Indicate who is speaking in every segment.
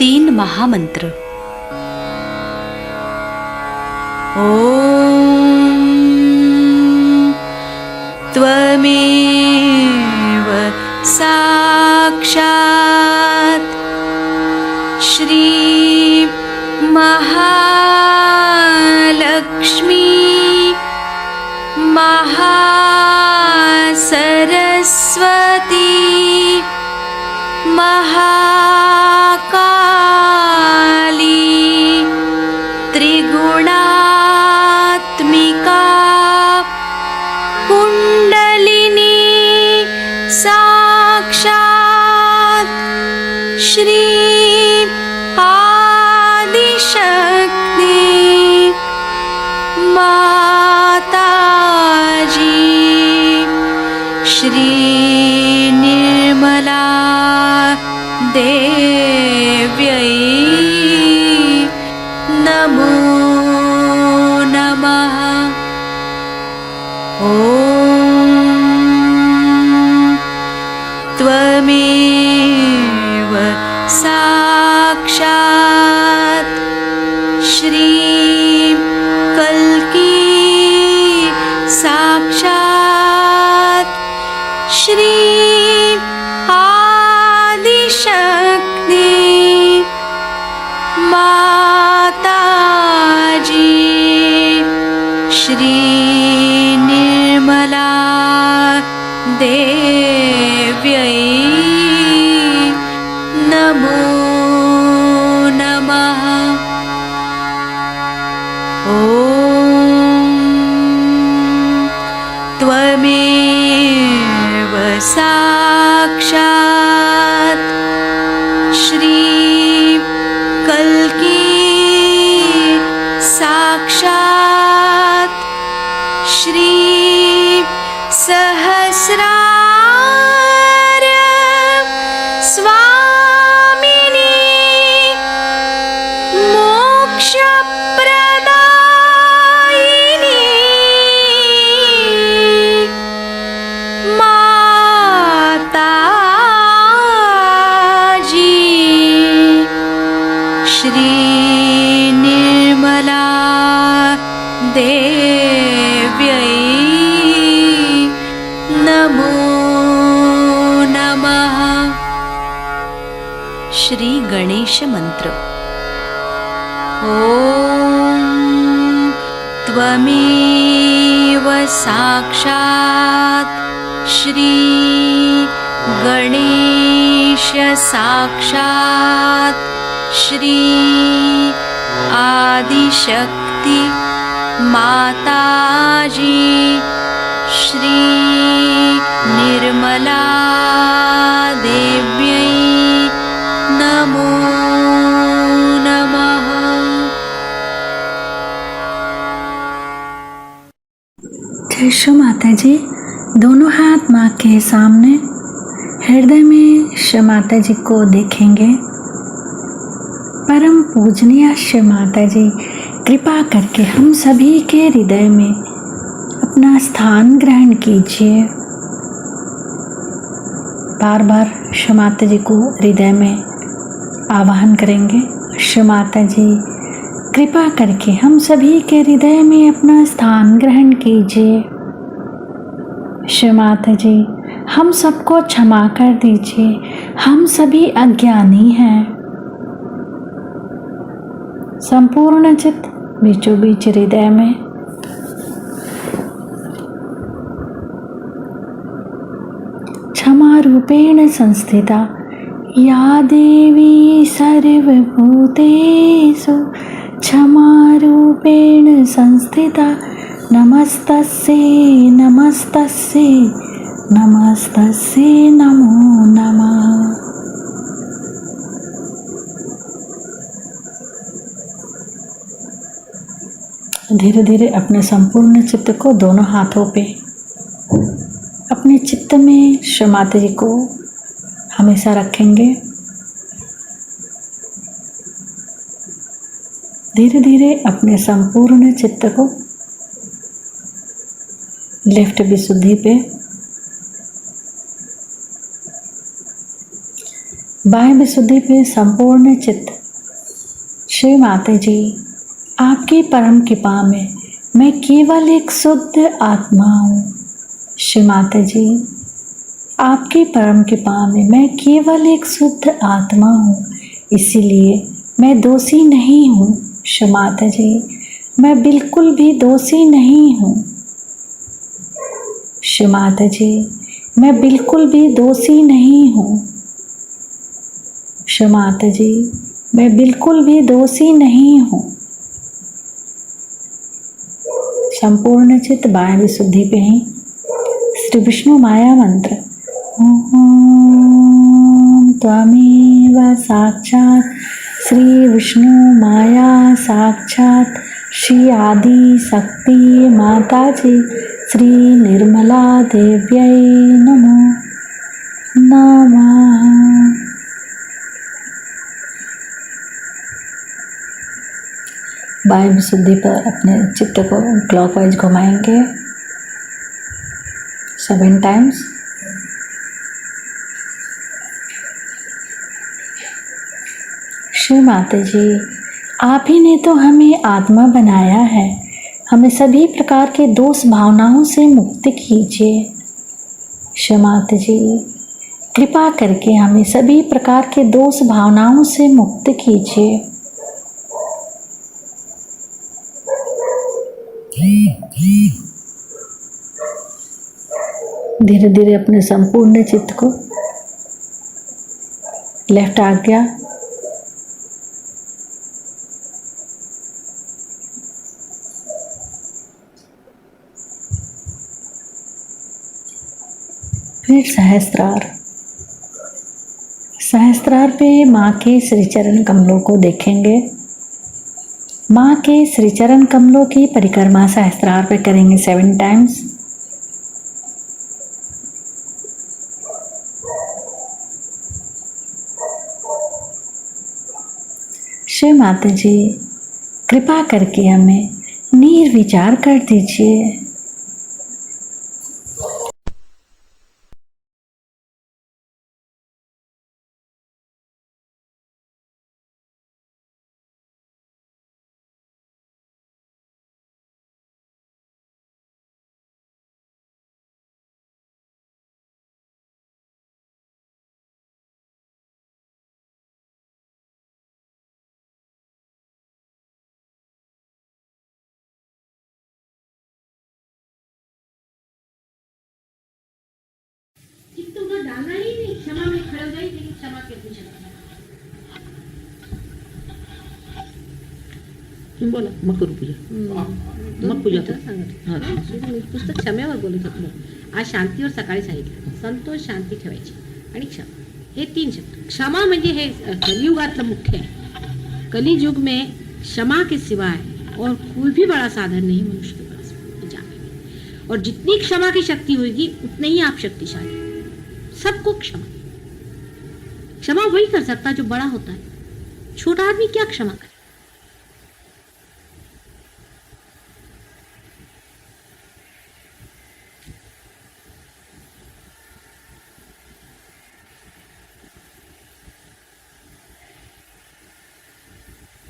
Speaker 1: 3 महामंत्र। त्वमेव साक्षात् श्री महालक्ष्मी महासरस्वती महाकाली त्रिगुणात्मिका कुंडलिनी साक्षात् श्री आदिशक्ति माताजी श्री निर्मला देव्यै नमो नमः। ॐ त्वमेव साक्षात् श्री कल्की साक्षात् श्री आदिशक्ति माताजी श्री निर्मला देव्यै नमो नमः। ॐ त्वमेव साक्षात् श्री कल्की साक्षात् श्री सहस्रार स्वामिनी मोक्षप्रदायिनी माताजी श्री निर्मला देव्यै नमो नमः। श्री गणेश मंत्र। ॐ त्वमेव साक्षात् श्री गणेश साक्षात् श्री आदिशक्ति माताजी श्री निर्मला देव्यै नमो नमः।
Speaker 2: जय श्री माता जी। दोनों हाथ माँ के सामने, हृदय में श्री माता जी को देखेंगे। परम पूजनीय श्री माता जी, कृपा करके हम सभी के हृदय में अपना स्थान ग्रहण कीजिए। बार बार श्री माता जी को हृदय में आवाहन करेंगे। श्री माता जी, कृपा करके हम सभी के हृदय में अपना स्थान ग्रहण कीजिए। श्री माता जी, हम सबको क्षमा कर दीजिए, हम सभी अज्ञानी हैं। संपूर्ण चित्त बीचों बीच हृदय में क्षमा रूपेण संस्थिता या देवी सर्वभूतेषु क्षमा रूपेण संस्थिता नमस्तस्यै नमस्तस्यै नमस्तस्यै नमो नमः। धीरे धीरे अपने संपूर्ण चित्त को दोनों हाथों पे अपने चित्त में श्री माता जी को हमेशा रखेंगे। धीरे धीरे अपने संपूर्ण चित्त को लेफ्ट विशुद्धि पे बाह्य विशुद्धि पे संपूर्ण चित्त। श्री माता जी, आपकी परम कृपा में मैं केवल एक शुद्ध आत्मा हूँ। श्री माता जी, आपकी परम कृपा में मैं केवल एक शुद्ध आत्मा हूँ, इसीलिए मैं दोषी नहीं हूँ। श्री माता जी, मैं बिल्कुल भी दोषी नहीं हूँ। श्री माता जी, मैं बिल्कुल भी दोषी नहीं हूँ। श्री माता जी, मैं बिल्कुल भी दोषी नहीं हूँ। संपूर्ण चित्त बाह्य विशुद्धि पे ही श्री विष्णु माया मंत्र ओम त्वमेव साक्षात् श्री विष्णु माया साक्षात् श्री आदि शक्ति माता जी श्री निर्मला देव्यै नमो नमः। बाह्य विशुद्धि पर अपने चित्त को क्लॉकवाइज घुमाएंगे 7 टाइम्स। श्री माता जी, आप ही ने तो हमें आत्मा बनाया है, हमें सभी प्रकार के दोष भावनाओं से मुक्त कीजिए। श्री माता जी, कृपा करके हमें सभी प्रकार के दोष भावनाओं से मुक्त कीजिए। धीरे धीरे अपने संपूर्ण चित्त को लेफ्ट आज्ञा फिर सहस्त्रार। सहस्त्रार पे माँ के श्रीचरण कमलों को देखेंगे। माँ के श्रीचरण कमलों की परिक्रमा सहस्त्रार पे करेंगे 7 टाइम्स। श्री माता जी, कृपा करके हमें निर्विचार कर दीजिए।
Speaker 3: चित्त को डालना ही नहीं, क्षमा में खड़े हो जाए, लेकिन क्षमा के पीछे
Speaker 4: बोला मग करू पूजा मग पूजा करू.
Speaker 3: पुस्तक क्षमेवर बोलत होतो. आज शांतीवर सकाळी सांगितलं, संतोष शांती ठेवायची आणि क्षमा, हे 3 शब्द. क्षमा म्हणजे हे कलियुगातलं मुख्य है. कलियुग में क्षमा के सिवाय और कोई भी बड़ा साधन नहीं मनुष्य के पास जाने में. और जितनी क्षमा की शक्ति होगी उतने ही आप शक्तिशाली. सबको क्षमा, क्षमा वही कर सकता है जो बड़ा होता है. छोटा आदमी क्या क्षमा करे.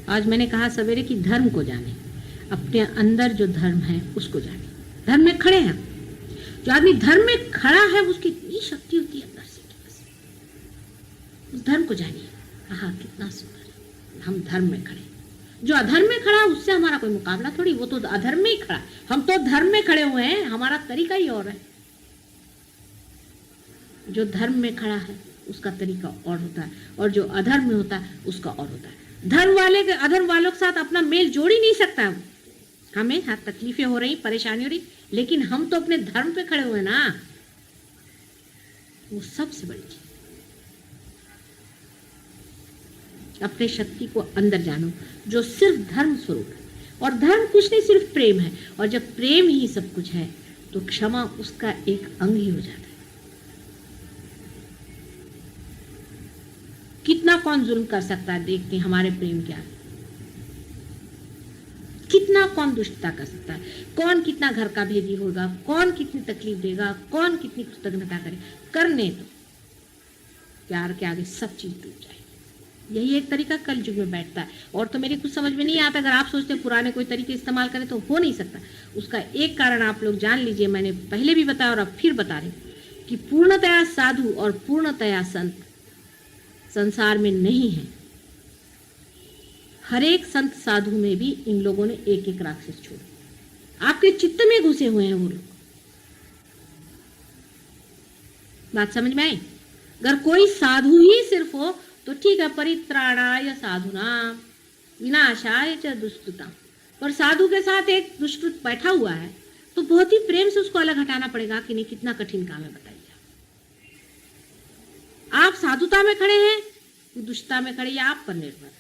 Speaker 3: आज मैंने कहा सवेरे कि धर्म को जाने, अपने अंदर जो धर्म है उसको जाने. धर्म में खड़े हैं, जो आदमी धर्म में खड़ा है उसकी इतनी शक्ति होती है अंदर से. उस धर्म को जानिए. आहा कितना सुंदर है, हम धर्म में खड़े. जो अधर्म में खड़ा उससे हमारा कोई मुकाबला थोड़ी, वो तो अधर्म में ही खड़ा. हम तो धर्म में खड़े हुए हैं, हमारा तरीका ही और है. जो धर्म में खड़ा है उसका तरीका और होता है, और जो अधर्म में होता है उसका और होता है. धर्म वाले के अधर्म वालों के साथ अपना मेल जोड़ ही नहीं सकता. हमें हाँ तकलीफें हो रही, परेशानी हो रही, लेकिन हम तो अपने धर्म पे खड़े हुए ना, वो सबसे बड़ी चीज. अपने शक्ति को अंदर जानो जो सिर्फ धर्म स्वरूप है. और धर्म कुछ नहीं, सिर्फ प्रेम है. और जब प्रेम ही सब कुछ है तो क्षमा उसका एक अंग ही हो जाता है. कितना कौन जुल्म कर सकता है, देखते हैं हमारे प्रेम क्या है. कितना कौन दुष्टता कर सकता है, कौन कितना घर का भेदी होगा, कौन कितनी तकलीफ देगा, कौन कितनी कृतज्ञता करे. करने दो, प्यार के आगे सब चीज डूब जाएगी। यही एक तरीका कल युग में बैठता है। और तो मेरी कुछ समझ में नहीं आता, अगर आप सोचते हैं पुराने कोई तरीके इस्तेमाल करें तो हो नहीं सकता। उसका एक कारण आप लोग जान लीजिए, मैंने पहले भी बताया और अब फिर बता रही हूँ कि पूर्णतया साधु और पूर्णतया संत संसार में नहीं है। हर एक संत साधु में भी इन लोगों ने एक एक राक्षस छोड़े, आपके चित्त में घुसे हुए हैं वो लोग। बात समझ में आई? अगर कोई साधु ही सिर्फ हो तो ठीक है, परित्राणाय साधुनाम विनाशाय च दुष्कृताम। पर साधु के साथ एक दुष्कृत बैठा हुआ है तो बहुत ही प्रेम से उसको अलग हटाना पड़ेगा कि नहीं। कितना कठिन काम है बताइए। आप साधुता में खड़े हैं कि दुष्टता में खड़े, या आप पर निर्भर है।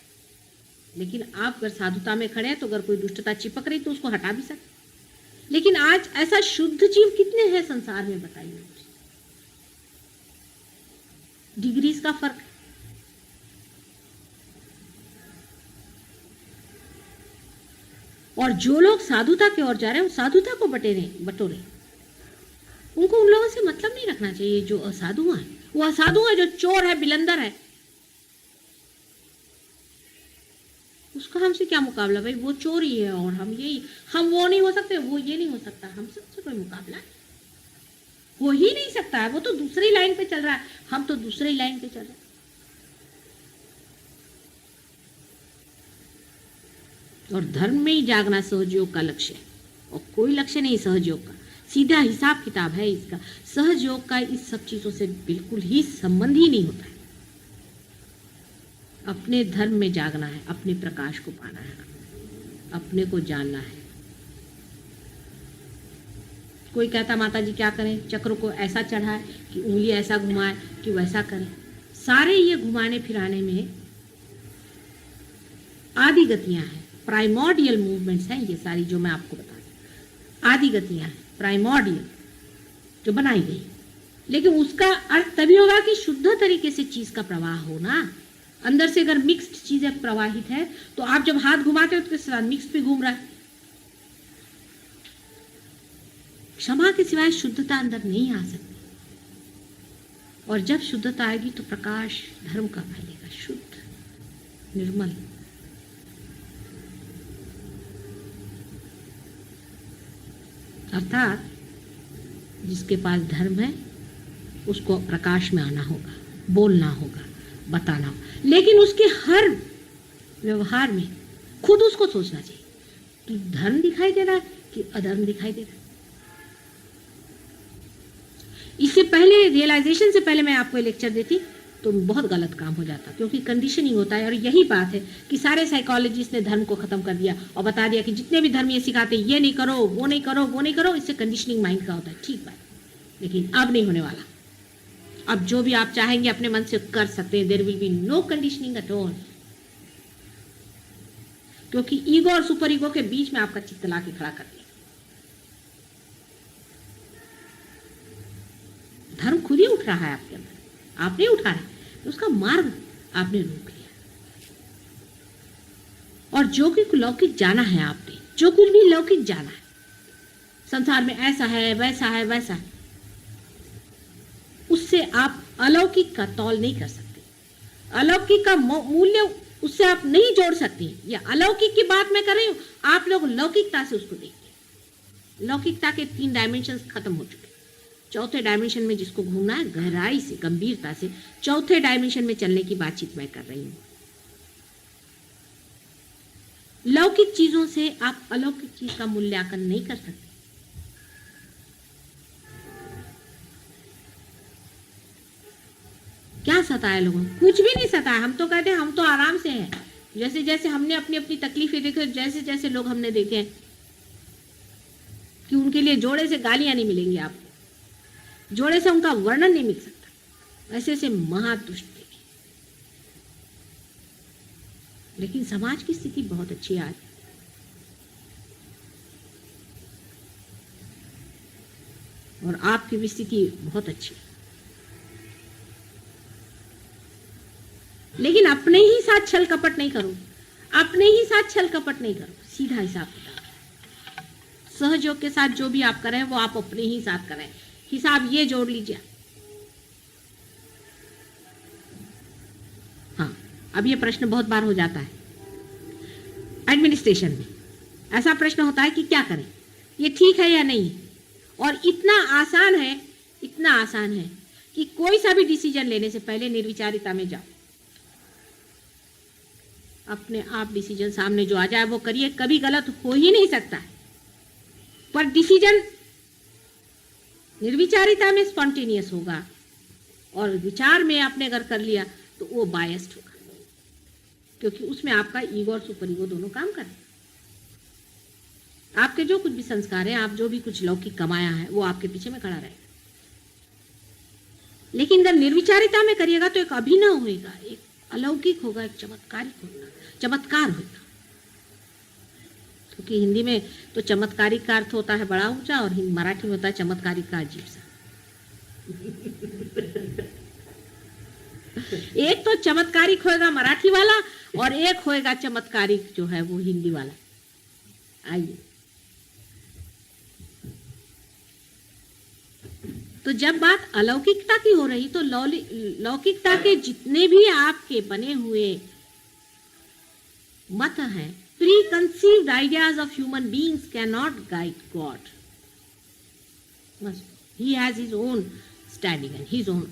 Speaker 3: लेकिन आप अगर साधुता में खड़े हैं तो अगर कोई दुष्टता चिपक रही तो उसको हटा भी सकते। लेकिन आज ऐसा शुद्ध जीव कितने हैं संसार में बताइए मुझे। डिग्रीज का फर्क है। और जो लोग साधुता की ओर जा रहे हैं वो साधुता को बटोरे। उनको उन लोगों से मतलब नहीं रखना चाहिए जो असाधु है। वो असाधु है, जो चोर है, बिलंदर है, उसका हमसे क्या मुकाबला भाई। वो चोर ही है और हम वो नहीं हो सकते, वो ये नहीं हो सकता। हम सबसे कोई मुकाबला हो ही नहीं सकता है। वो तो दूसरी लाइन पे चल रहा है, हम तो दूसरी लाइन पे चल रहे हैं। और धर्म में ही जागना सहयोग का लक्ष्य है और कोई लक्ष्य नहीं सहयोग का। सीधा हिसाब किताब है इसका। सहयोग का इस सब चीजों से बिल्कुल ही संबंध ही नहीं होता है। अपने धर्म में जागना है, अपने प्रकाश को पाना है, अपने को जानना है। कोई कहता माता जी क्या करें, चक्र को ऐसा चढ़ाए कि उंगली ऐसा घुमाए कि वैसा करें। सारे ये घुमाने फिराने में आदि गतियां हैं, प्राइमोर्डियल मूवमेंट्स हैं ये सारी जो मैं आपको बता रही। आदि गतियां हैं, प्राइमोर्डियल जो बनाई गई। लेकिन उसका अर्थ तभी होगा कि शुद्ध तरीके से चीज का प्रवाह होना। अंदर से अगर मिक्स्ड चीजें प्रवाहित है तो आप जब हाथ घुमाते हो तो उसके साथ मिक्स भी घूम रहा है। क्षमा के सिवाय शुद्धता अंदर नहीं आ सकती। और जब शुद्धता आएगी तो प्रकाश धर्म का फैलेगा, शुद्ध निर्मल। अर्थात जिसके पास धर्म है उसको प्रकाश में आना होगा, बोलना होगा, बताना होगा। लेकिन उसके हर व्यवहार में खुद उसको सोचना चाहिए कि धर्म दिखाई दे रहा है कि अधर्म दिखाई दे रहा है। इससे पहले, रियलाइजेशन से पहले मैं आपको लेक्चर देती तो बहुत गलत काम हो जाता, क्योंकि कंडीशनिंग होता है। और यही बात है कि सारे साइकोलॉजिस्ट ने धर्म को खत्म कर दिया और बता दिया कि जितने भी धर्म ये सिखाते ये नहीं करो, वो नहीं करो, वो नहीं करो। इससे कंडीशनिंग माइंड का होता है। ठीक बात, लेकिन अब नहीं होने वाला। अब जो भी आप चाहेंगे अपने मन से कर सकते हैं। There will be no conditioning at all, क्योंकि ईगो और सुपर ईगो के बीच में आपका चित्त ला के खड़ा कर दिया। धर्म खुद ही उठ रहा है आपके अंदर, आप नहीं उठा रहे, उसका मार्ग आपने रोक लिया। और जो कि लौकिक जाना है आपने, जो कुछ भी लौकिक जाना है संसार में, ऐसा है, वैसा है, वैसा है, उससे आप अलौकिक का तौल नहीं कर सकते। अलौकिक का मूल्य उससे आप नहीं जोड़ सकते। या अलौकिक की बात मैं कर रही हूं, आप लोग लौकिकता से उसको देखते। लौकिकता के 3 डायमेंशंस खत्म हो चुके। चौथे डायमेंशन में जिसको घूमना है, गहराई से, गंभीरता से चौथे डायमेंशन में चलने की बातचीत मैं कर रही हूं। लौकिक चीजों से आप अलौकिक चीज का मूल्यांकन नहीं कर सकते। क्या सताया लोगों को? कुछ भी नहीं सताया। हम तो कहते हैं हम तो आराम से हैं। जैसे जैसे हमने अपनी अपनी तकलीफें देखी, जैसे जैसे लोग हमने देखे हैं कि उनके लिए जोड़े से गालियां नहीं मिलेंगी आपको, जोड़े से उनका वर्णन नहीं मिल सकता, वैसे से महादुष्ट थे। लेकिन समाज की स्थिति बहुत अच्छी है आज। और आपकी भी स्थिति बहुत अच्छी है। लेकिन अपने ही साथ छल कपट नहीं करो, अपने ही साथ छल कपट नहीं करो। सीधा हिसाब किताब, सहयोग के साथ जो भी आप करें वो आप अपने ही साथ करें। हिसाब ये जोड़ लीजिए, अब ये प्रश्न बहुत बार हो जाता है एडमिनिस्ट्रेशन में, ऐसा प्रश्न होता है कि क्या करें, ये ठीक है या नहीं, और इतना आसान है कि कोई सा भी डिसीजन लेने से पहले निर्विचारिता में जाओ, अपने आप डिसीजन सामने जो आ जाए वो करिए, कभी गलत हो ही नहीं सकता है। पर डिसीजन निर्विचारिता में स्पॉन्टेनियस होगा और विचार में आपने अगर कर लिया तो वो बायस्ड होगा, क्योंकि उसमें आपका ईगो और सुपर ईगो दोनों काम कर रहे हैं। आपके जो कुछ भी संस्कार हैं, आप जो भी कुछ लौकिक कमाया है, वो आपके पीछे में खड़ा रहेगा। लेकिन अगर निर्विचारिता में करिएगा तो एक अभिनव होगा, एक अलौकिक होगा, एक चमत्कार होगा। क्योंकि हिंदी में तो चमत्कारिक का अर्थ होता है बड़ा ऊंचा, और मराठी में होता है चमत्कारिक का अजीब सा। एक तो चमत्कारिक होएगा मराठी वाला, और एक होएगा चमत्कारिक जो है वो हिंदी वाला। आइए, तो जब बात अलौकिकता की हो रही तो लौकिकता के जितने भी आपके बने हुए मत हैं, pre-conceived ideas of human beings can not guide God. He has his own standing and his own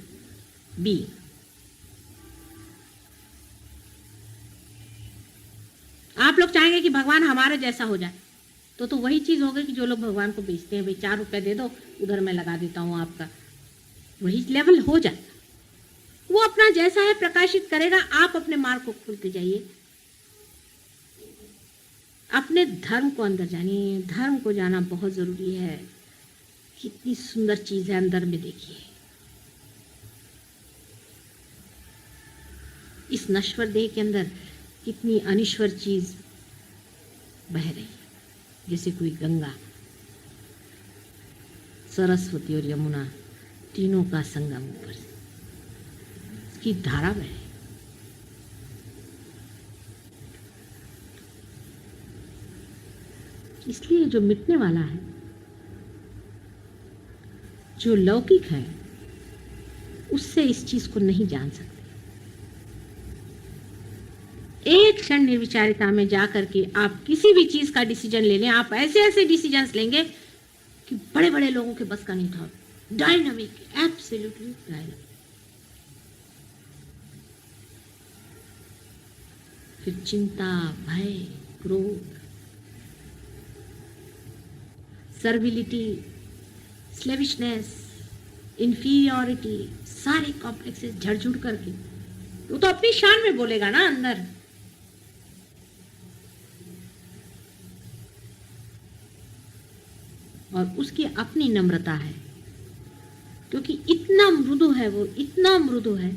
Speaker 3: being. आप लोग चाहेंगे कि भगवान हमारे जैसा हो जाए, तो वही चीज होगी कि जो लोग भगवान को बेचते हैं, भाई 4 रुपए दे दो, उधर मैं लगा देता हूं आपका, वही लेवल हो जाए। वो अपना जैसा है प्रकाशित करेगा, आप अपने मार्ग को खुलते जाइए, अपने धर्म को अंदर जानिए। धर्म को जाना बहुत जरूरी है। कितनी सुंदर चीज है अंदर में, देखिए इस नश्वर देह के अंदर कितनी अनिश्वर चीज बह रही है, जैसे कोई गंगा, सरस्वती और यमुना तीनों का संगम ऊपर से, इसकी धारा बह रही। इसलिए जो मिटने वाला है, जो लौकिक है, उससे इस चीज को नहीं जान सकते। एक क्षण निर्विचारिता में जाकर के आप किसी भी चीज का डिसीजन ले लें, आप ऐसे ऐसे डिसीजंस लेंगे कि बड़े बड़े लोगों के बस का नहीं था। Dynamic, absolutely dynamic. फिर चिंता, भय, क्रोध, सर्विलिटी, स्लेविशनेस, इंफीरियरिटी, सारे कॉम्प्लेक्सेस झड़झुड़ करके, वो तो अपनी शान में बोलेगा ना अंदर। और उसकी अपनी नम्रता है, क्योंकि इतना मृदु है वो, इतना मृदु है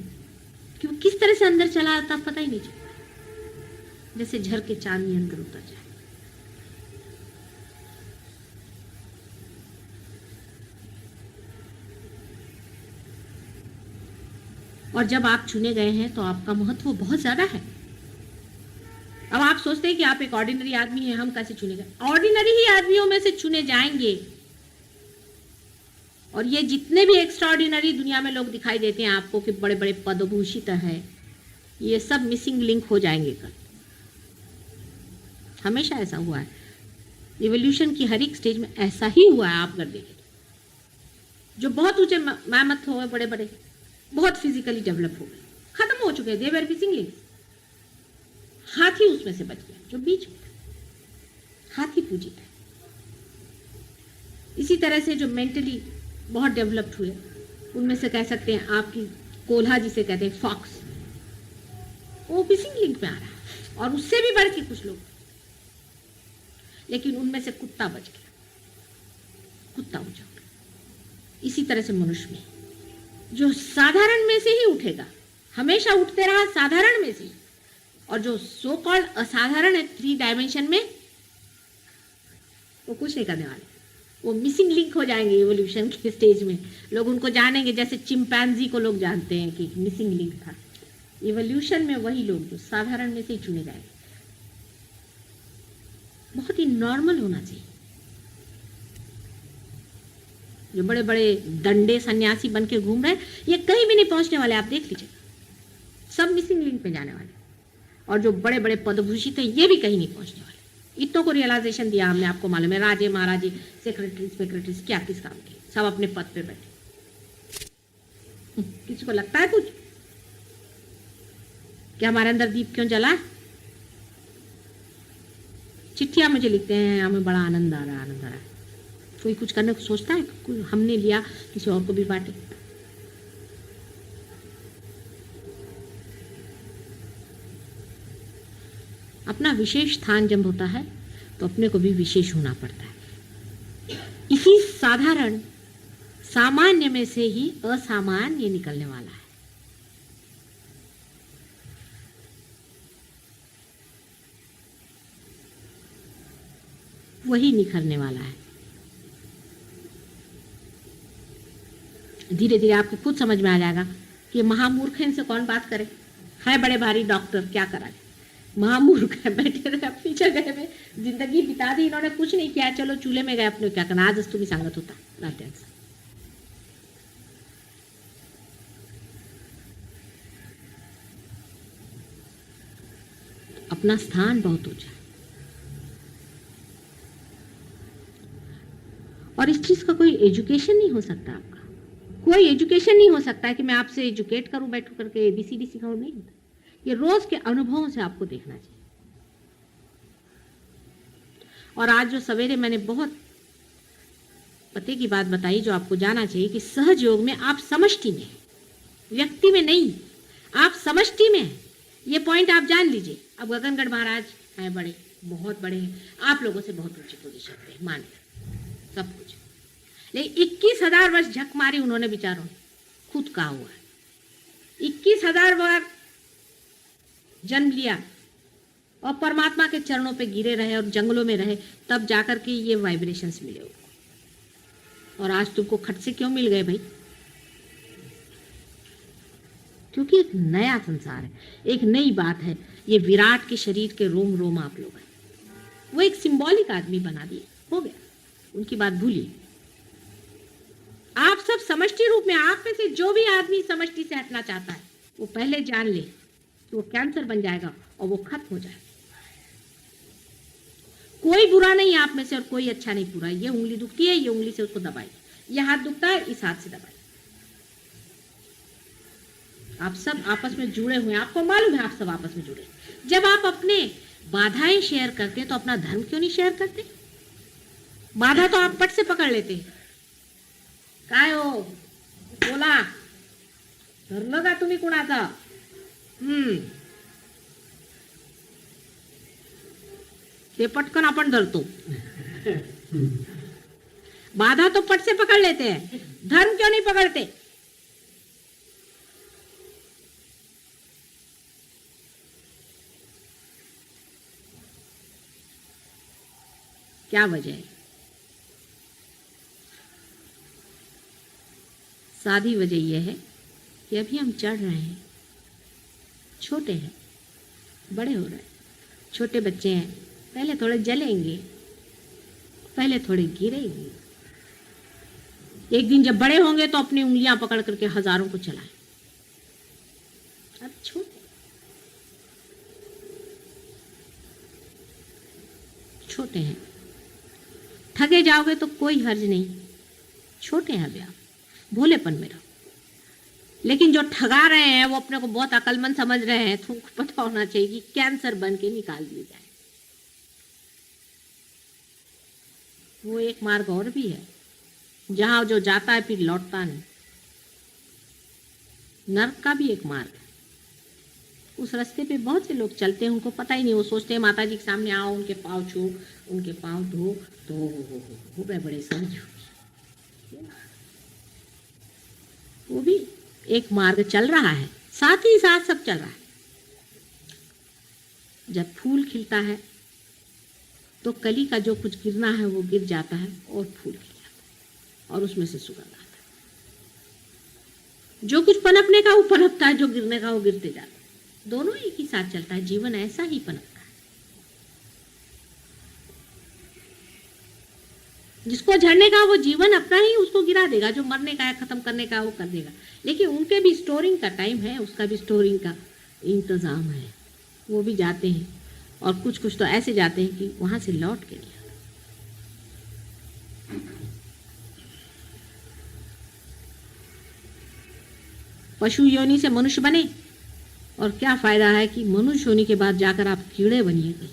Speaker 3: कि वो किस तरह से अंदर चला आता पता ही नहीं चलता, जैसे झर के चांदनी अंदर उतर जाए। और जब आप चुने गए हैं तो आपका महत्व बहुत ज्यादा है। अब आप सोचते हैं कि आप एक ऑर्डिनरी आदमी हैं, हम कैसे चुने गए? ऑर्डिनरी ही आदमियों में से चुने जाएंगे। और ये जितने भी एक्स्ट्राऑर्डिनरी दुनिया में लोग दिखाई देते हैं आपको कि बड़े बड़े पदभूषित है, ये सब मिसिंग लिंक हो जाएंगे कल। हमेशा ऐसा हुआ है, इवोल्यूशन की हर एक स्टेज में ऐसा ही हुआ है। आप अगर देखें, जो बहुत ऊंचे मैमथ हो गए, बड़े बड़े, बहुत फिजिकली डेवलप हो गए, खत्म हो चुके, दे वर मिसिंग लिंक्स। हाथी उसमें से बच गया, जो बीच में था। हाथी पूजित है। इसी तरह से जो मेंटली बहुत डेवलप्ड हुए, उनमें से कह सकते हैं आपकी कोल्हा जिसे कहते हैं फॉक्स, वो मिसिंग लिंक में आ रहा है। और उससे भी बढ़ के कुछ लोग, लेकिन उनमें से कुत्ता बच गया, कुत्ता हो जाओगे। इसी तरह से मनुष्य में जो साधारण में से ही उठेगा, हमेशा उठते रहा साधारण में से, और जो सो कॉल्ड असाधारण है 3 डायमेंशन में, वो कुछ नहीं करने वाले, वो मिसिंग लिंक हो जाएंगे। इवोल्यूशन के स्टेज में लोग उनको जानेंगे, जैसे चिंपैंजी को लोग जानते हैं कि मिसिंग लिंक था। इवोल्यूशन में वही लोग जो साधारण में से ही चुने जाएंगे। बहुत ही नॉर्मल होना चाहिए। जो बड़े बड़े दंडे सन्यासी बन के घूम रहे हैं, ये कहीं भी नहीं पहुंचने वाले। आप देख लीजिए, सब मिसिंग लिंक पे जाने वाले। और जो बड़े बड़े पदभूषित है ये भी कहीं नहीं पहुंचने वाले। इतनों को रियलाइजेशन दिया हमने, आपको मालूम है, राजे महाराजे, सेक्रेटरीज क्या किस काम के, सब अपने पद पे बैठे। किसी को लगता है कुछ कि हमारे अंदर दीप क्यों जला? चिट्ठियां मुझे लिखते हैं, हमें बड़ा आनंद आ रहा है, आनंद आ रहा है। कोई कुछ करने को सोचता है, कोई हमने लिया किसी और को भी बांटे। अपना विशेष स्थान जब होता है तो अपने को भी विशेष होना पड़ता है। इसी साधारण सामान्य में से ही असामान्य निकलने वाला है। वही निखरने वाला है। धीरे धीरे आपको खुद समझ में आ जाएगा कि महामूर्ख है, इनसे कौन बात करे। है बड़े भारी डॉक्टर, क्या करा जाए, महामूर्ख है, बैठे रहे अपनी जगह में, जिंदगी बिता दी इन्होंने, कुछ नहीं किया, चलो चूल्हे में गए अपने, क्या करना, आज तुम्हें सांगत होता रात। अपना स्थान बहुत ऊंचा है और इस चीज का कोई एजुकेशन नहीं हो सकता। आपका कोई एजुकेशन नहीं हो सकता है कि मैं आपसे एजुकेट करूं, बैठ करके एबीसीडी सिखाऊं, नहीं होता। ये रोज के अनुभवों से आपको देखना चाहिए। और आज जो सवेरे मैंने बहुत पते की बात बताई जो आपको जाना चाहिए कि सहज योग में आप समष्टि में, व्यक्ति में नहीं, आप समष्टि में हैं। ये पॉइंट आप जान लीजिए। अब गगनगढ़ महाराज हैं, बड़े बहुत बड़े हैं, आप लोगों से बहुत ऊंची पोजीशन पे, मान सब कुछ, लेकिन 21,000 वर्ष झक मारी उन्होंने बेचारों, खुद कहा हुआ है 21,000 बार जन्म लिया और परमात्मा के चरणों पे गिरे रहे और जंगलों में रहे, तब जाकर के ये वाइब्रेशंस मिले उनको। और आज तुमको खट से क्यों मिल गए भाई? क्योंकि एक नया संसार है, एक नई बात है। ये विराट के शरीर के रोम रोम आप लोग हैं। वो एक सिंबॉलिक आदमी बना दिए, हो गया, उनकी बात भूलिए। आप सब समष्टि रूप में, आप में से जो भी आदमी समष्टि से हटना चाहता है वो पहले जान ले कि वो कैंसर बन जाएगा और वो खत्म हो जाएगा। कोई बुरा नहीं आप में से और कोई अच्छा नहीं पूरा। ये उंगली दुखती है, ये उंगली से उसको दबाई, ये हाथ दुखता है, इस हाथ से दबाई। आप सब आपस में जुड़े हुए हैं, आपको मालूम है आप सब आपस में जुड़े। जब आप अपने बाधाएं शेयर करते हैं तो अपना धर्म क्यों नहीं शेयर करते? बाधा तो आप पट से पकड़ लेते हैं। काय हो बोला, धरलं का तुम्ही कुणाचा? ते पटकन आपण धरतो। बाधा तो पट से पकड़ लेते हैं, धर्म क्यों नहीं पकड़ते? क्या वजह है? सादी वजह यह है कि अभी हम चढ़ रहे हैं, छोटे हैं, बड़े हो रहे हैं। छोटे बच्चे हैं, पहले थोड़े जलेंगे, पहले थोड़े गिरेंगे। एक दिन जब बड़े होंगे तो अपनी उंगलियां पकड़ करके हजारों को चलाएं। अब छोटे हैं, ठगे जाओगे तो कोई हर्ज नहीं। छोटे हैं अभी आप, भोलेपन में रहो। लेकिन जो ठगा रहे हैं वो अपने को बहुत अक्लमंद समझ रहे हैं, तो उनको पता होना चाहिए कि कैंसर बन के निकाल दिए जाए। वो एक मार्ग और भी है, जहां जो जाता है फिर लौटता नहीं। नर्क का भी एक मार्ग है, उस रास्ते पे बहुत से लोग चलते हैं, उनको पता ही नहीं। वो सोचते हैं माता जी के सामने आओ, उनके पाँव छू, उनके पाँव धो, तो हो गए बड़े समझ। वो भी एक मार्ग चल रहा है, साथ ही साथ सब चल रहा है। जब फूल खिलता है तो कली का जो कुछ गिरना है वो गिर जाता है और फूल खिल जाता है और उसमें से सुगंध आता है। जो कुछ पनपने का वो पनपता है, जो गिरने का वो गिरते जाता है। दोनों एक ही साथ चलता है। जीवन ऐसा ही पनपता है। जिसको झड़ने का वो जीवन अपना ही उसको गिरा देगा, जो मरने का है, खत्म करने का वो कर देगा। लेकिन उनके भी स्टोरिंग का टाइम है, उसका भी स्टोरिंग का इंतजाम है। वो भी जाते हैं, और कुछ कुछ तो ऐसे जाते हैं कि वहाँ से लौट के नहीं आते। पशु योनि से मनुष्य बने, और क्या फायदा है कि मनुष्य होने के बाद जाकर आप कीड़े बनिएगा।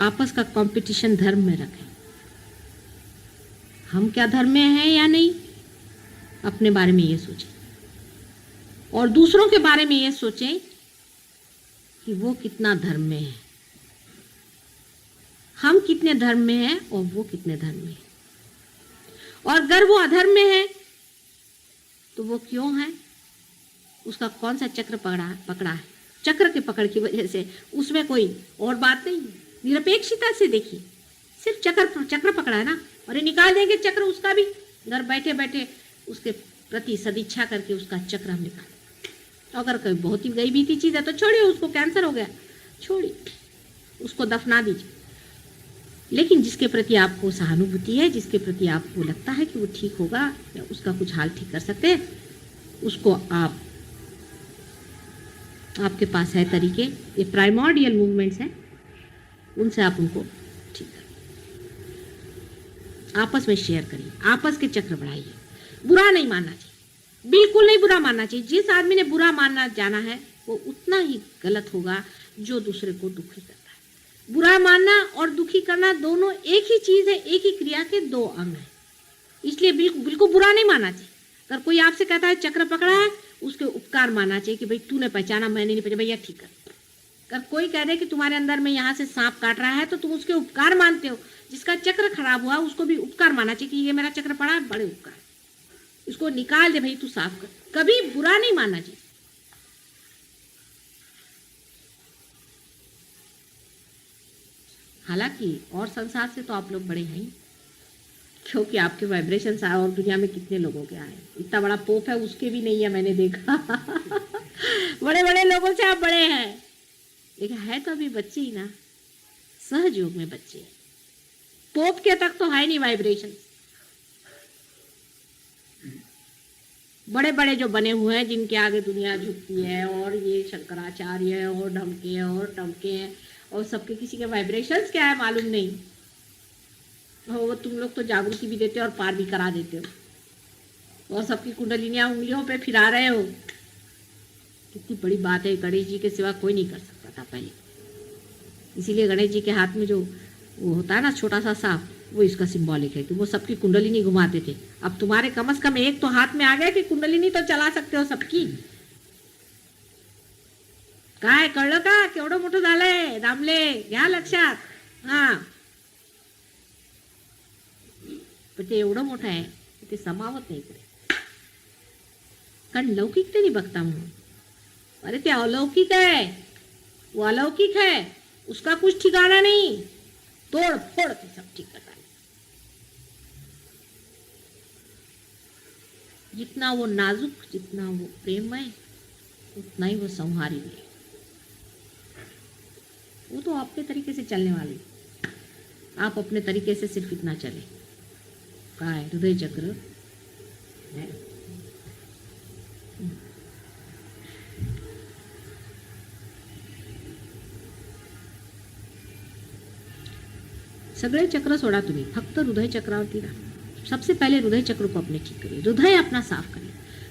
Speaker 3: आपस का कंपटीशन धर्म में रखें। हम क्या धर्म में हैं या नहीं, अपने बारे में ये सोचें, और दूसरों के बारे में ये सोचें कि वो कितना धर्म में है, हम कितने धर्म में हैं और वो कितने धर्म में है। और अगर वो अधर्म में है तो वो क्यों है, उसका कौन सा चक्र पकड़ा है। चक्र के पकड़ की वजह से, उसमें कोई और बात नहीं, निरपेक्षता से देखिए, सिर्फ चक्र पकड़ा है ना, और ये निकाल देंगे चक्र उसका भी, घर बैठे बैठे उसके प्रति सदिच्छा करके उसका चक्र हम निकाल। अगर कोई बहुत ही गई बीती चीज है तो छोड़िए, उसको कैंसर हो गया, छोड़िए, उसको दफना दीजिए। लेकिन जिसके प्रति आपको सहानुभूति है, जिसके प्रति आपको लगता है कि वो ठीक होगा या उसका कुछ हाल ठीक कर सकते हैं, उसको आपके पास है तरीके, ये प्राइमोर्डियल मूवमेंट्स हैं, उनसे आप उनको ठीक करिए, आपस में शेयर करिए, आपस के चक्र बढ़ाइए। बुरा नहीं मानना चाहिए, बिल्कुल नहीं बुरा मानना चाहिए। जिस आदमी ने बुरा मानना जाना है वो उतना ही गलत होगा जो दूसरे को दुखी करता है। बुरा मानना और दुखी करना दोनों एक ही चीज है, एक ही क्रिया के दो अंग हैं। इसलिए बिल्कुल बुरा नहीं मानना चाहिए। अगर कोई आपसे कहता है चक्र पकड़ा है, उसके उपकार मानना चाहिए कि भाई तूने पहचाना, मैंने नहीं पहचाना, भैया ठीक कर। अगर कोई कह दे कि तुम्हारे अंदर में यहाँ से सांप काट रहा है तो तुम उसके उपकार मानते हो। जिसका चक्र खराब हुआ उसको भी उपकार मानना चाहिए कि ये मेरा चक्र पड़ा है, बड़े उपकार, इसको निकाल दे भाई, तू साफ कर। कभी बुरा नहीं मानना चाहिए। हालांकि और संसार से तो आप लोग बड़े हैं, क्योंकि आपके वाइब्रेशंस आए और दुनिया में कितने लोगों के आए। इतना बड़ा पोप है, उसके भी नहीं है, मैंने देखा। बड़े बड़े लोगों से आप बड़े हैं, लेकिन है तो अभी बच्चे ही ना, सहयोग में बच्चे। पोप के तक तो है नहीं वाइब्रेशन। बड़े बड़े जो बने हुए हैं, जिनके आगे दुनिया झुकती है, और ये शंकराचार्य है और ढमके हैं और टमके हैं, और सबके किसी के वाइब्रेशंस क्या है मालूम नहीं हो। वो तुम लोग तो जागृति भी देते हो और पार भी करा देते हो, और सबकी कुंडलिनियां उंगलियों पे फिरा रहे हो। कितनी बड़ी बात है, गणेश जी के सिवा कोई नहीं कर सकता था पहले। इसीलिए गणेश जी के हाथ में जो वो होता है ना छोटा सा सांप, वो इसका सिंबॉलिक है कि वो सबकी कुंडलिनी घुमाते थे। अब तुम्हारे कम से कम एक तो हाथ में आ गया कि कुंडलिनी तो चला सकते हो सबकी। काय कळलं का, केवढं मोठं झालंय दामले, घ्या लक्षात। हा, पण ते एवढं मोठं आहे की ते समावत नाही इकडे, कारण लौकिकतेने बघता म्हणून। अरे ते अलौकिक है, वो अलौकिक है, उसका कुछ ठिकाना नहीं, तोड़ फोड़ के सब ठीक करता है। जितना वो नाजुक, जितना वो प्रेममय, उतना ही वो संहारी है। वो तो अपने तरीके से चलने वाली, आप अपने तरीके से सिर्फ इतना चले। काय हृदय चक्र है। सगळे चक्र सोडा, तुम्ही फक्त हृदय चक्रावरती रहा। सबसे पहले हृदय चक्र को अपने ठीक करिए, हृदय अपना साफ करिए।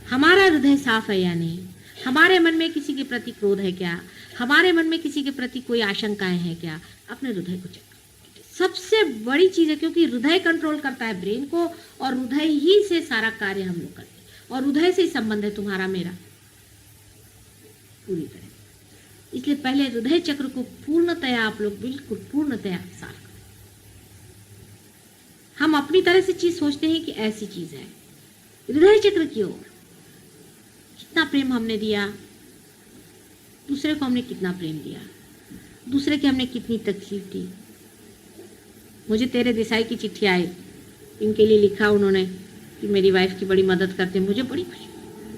Speaker 3: हमारा हृदय साफ है या नहीं, हमारे मन में किसी के प्रति क्रोध है क्या, हमारे मन में किसी के प्रति कोई आशंकाएं हैं क्या, अपने हृदय को चेक करिए। सबसे बड़ी चीज है, क्योंकि हृदय कंट्रोल करता है ब्रेन को, और हृदय ही से सारा कार्य हम लोग करते हैं, और हृदय से ही संबंध है तुम्हारा मेरा पूरी तरह। इसलिए पहले हृदय चक्र को पूर्णतया आप लोग बिल्कुल पूर्णतया साफ करें। हम अपनी तरह से चीज सोचते हैं कि ऐसी चीज है, हृदय चक्र की ओर कितना प्रेम हमने दिया, दूसरे को हमने कितना प्रेम दिया, दूसरे की हमने कितनी तकलीफ दी। मुझे तेरे देसाई की चिट्ठी आई, इनके लिए लिखा उन्होंने कि मेरी वाइफ की बड़ी मदद करते, मुझे बड़ी खुशी,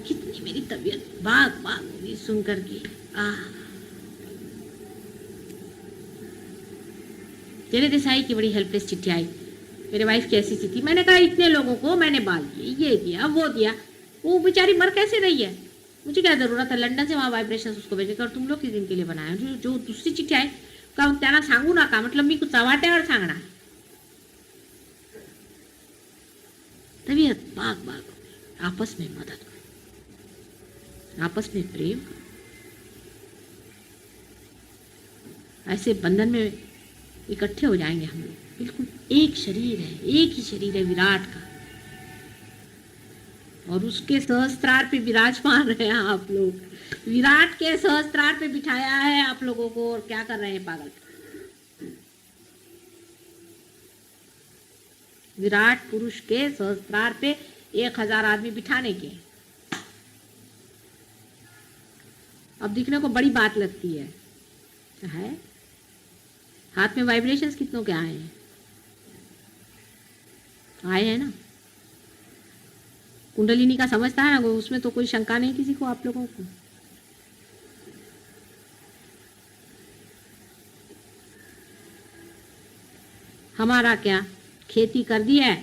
Speaker 3: कितनी मेरी तबीयत बाग बाग हुई सुन करके। तेरे देसाई की बड़ी हेल्पलेस चिट्ठी आई, मेरे वाइफ की ऐसी स्थिति, मैंने कहा इतने लोगों को मैंने बाल दिए, ये दिया वो दिया, वो बेचारी मर कैसे रही है, मुझे क्या जरूरत है लंडन से वहाँ वाइब्रेशन उसको भेजे कर, तुम लोग किस दिन के लिए बनाया, जो दुसरी चिठ्ठी आहे का त्यांना सांगू नका, मतलब मी चव्हाट्यावर सांगणार, तबीयत बाग बाग हो गई। आपस में मदद करो, आपस में प्रेम करो, ऐसे बंधन में इकट्ठे हो जाएंगे हम लोग। बिल्कुल एक शरीर है, एक ही शरीर है विराट का, और उसके सहस्त्रार पे विराजमान है आप लोग, विराट के सहस्त्रार पे बिठाया है आप लोगों को, और क्या कर रहे हैं पागल। विराट पुरुष के सहस्त्रार पे 1000 आदमी बिठाने के। अब दिखने को बड़ी बात लगती है, हाथ में वाइब्रेशंस कितनों के आए हैं, आए हैं ना। कुंडलिनी का समझता है ना, उसमें तो कोई शंका नहीं किसी को, आप लोगों को। हमारा क्या खेती कर दी है,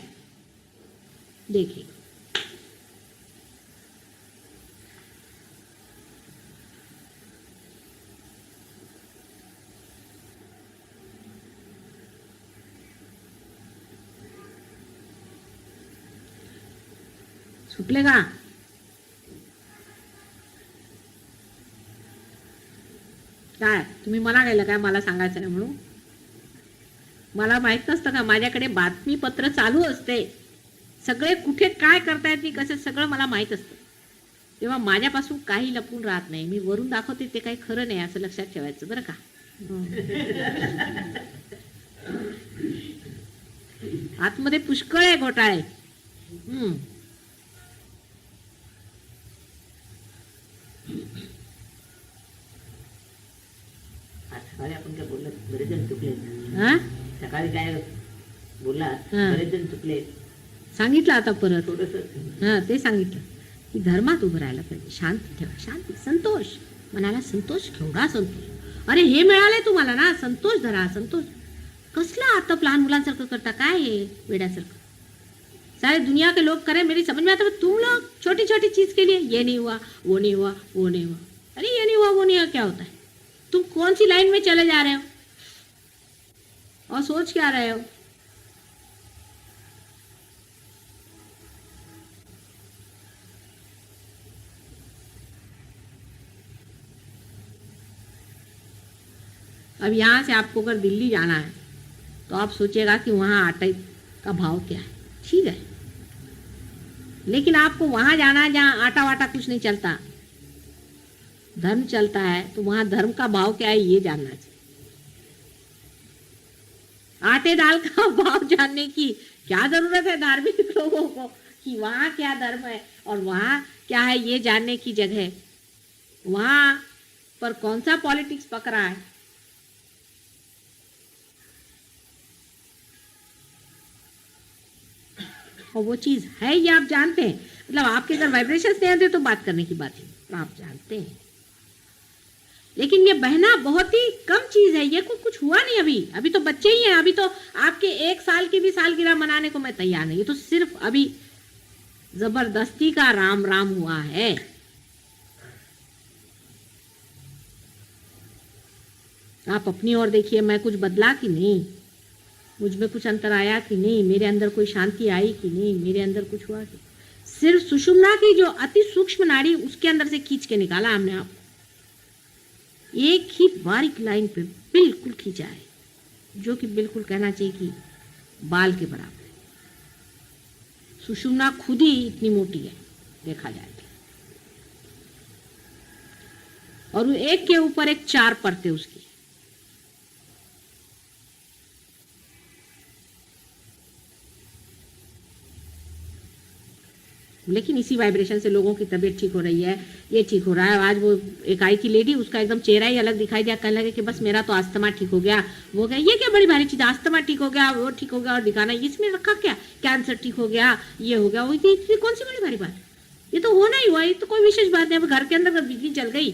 Speaker 3: देखिए सुटले का काय तुम्ही मला गेलं काय, मला सांगायचं नाही म्हणून, मला माहित नसतं का, माझ्याकडे बातमीपत्र चालू असते, सगळे कुठे काय करतायत मी कसं सगळं मला माहित असतं, तेव्हा माझ्यापासून काही लपून राहत नाही, मी वरून दाखवते ते काही खरं नाही असं लक्षात ठेवायचं बरं का। आतमध्ये पुष्कळ आहे घोटाळे।
Speaker 4: सकाळी आपण काय बोलला, बरेच जण चुकले, सकाळी काय बोलला, बरेच जण चुकले,
Speaker 3: सांगितलं आता परत,
Speaker 4: थोडस
Speaker 3: ते सांगितलं की धर्मात उभं राहायला पाहिजे, शांती ठेवा, शांती, संतोष, मनाला संतोष, केवढा संतोष, अरे हे मिळालंय तुम्हाला ना, संतोष धरा, संतोष। कसला आता लहान मुलांसारखं करता, काय हे वेड्यासारखं, सारे दुनिया के लोग करें, मेरी समझ में आता है, तुम लोग छोटी छोटी चीज के लिए ये नहीं हुआ, वो नहीं हुआ, वो नहीं हुआ, अरे ये नहीं हुआ वो नहीं हुआ क्या होता है, तुम कौन सी लाइन में चले जा रहे हो और सोच क्या रहे हो। अब यहाँ से आपको अगर दिल्ली जाना है तो आप सोचिएगा कि वहाँ आटे का भाव क्या है, ठीक है, लेकिन आपको वहाँ जाना है जहाँ आटा वाटा कुछ नहीं चलता, धर्म चलता है, तो वहाँ धर्म का भाव क्या है ये जानना चाहिए। आटे दाल का भाव जानने की क्या जरूरत है धार्मिक लोगों को कि वहाँ क्या धर्म है और वहाँ क्या है ये जानने की जगह, वहाँ पर कौन सा पॉलिटिक्स पक रहा है। और वो चीज है ये आप जानते हैं, मतलब आपके अगर वाइब्रेशंस नहीं आते तो बात करने की बात है, आप जानते हैं, लेकिन ये बहना बहुत ही कम चीज है, ये कुछ हुआ नहीं अभी तो बच्चे ही हैं, अभी तो आपके 1 साल की भी सालगिरह मनाने को मैं तैयार नहीं, ये तो सिर्फ अभी जबरदस्ती का राम राम हुआ है। आप अपनी ओर देखिए, मैं कुछ बदला कि नहीं, मुझ में कुछ अंतर आया कि नहीं, मेरे अंदर कोई शांति आई कि नहीं, मेरे अंदर कुछ हुआ कि, सिर्फ सुषुम्ना की जो अति सूक्ष्म नाड़ी उसके अंदर से खींच के निकाला हमने, आप एक ही बारीक लाइन पे बिल्कुल खींचा है, जो कि बिल्कुल कहना चाहिए कि बाल के बराबर है। सुषुम्ना खुद ही इतनी मोटी है देखा जाए तो, और एक के ऊपर एक 4 परतें उसकी। लेकिन इसी वाइब्रेशन से लोगों की तबीयत ठीक हो रही है, ये ठीक हो रहा है। आज वो एक आई थी लेडी, उसका एकदम चेहरा ही अलग दिखाई दिया, कहने लगे कि बस मेरा तो अस्थमा ठीक हो गया, वो गया, ये क्या बड़ी भारी चीज, अस्थमा ठीक हो गया, वो ठीक हो गया, और दिखाना इसमें रखा क्या, कैंसर ठीक हो गया, ये हो गया, वो इतनी कौन सी बड़ी भारी बात, ये तो होना ही हुआ, ये तो कोई विशेष बात नहीं। अब घर के अंदर बिजली चल गई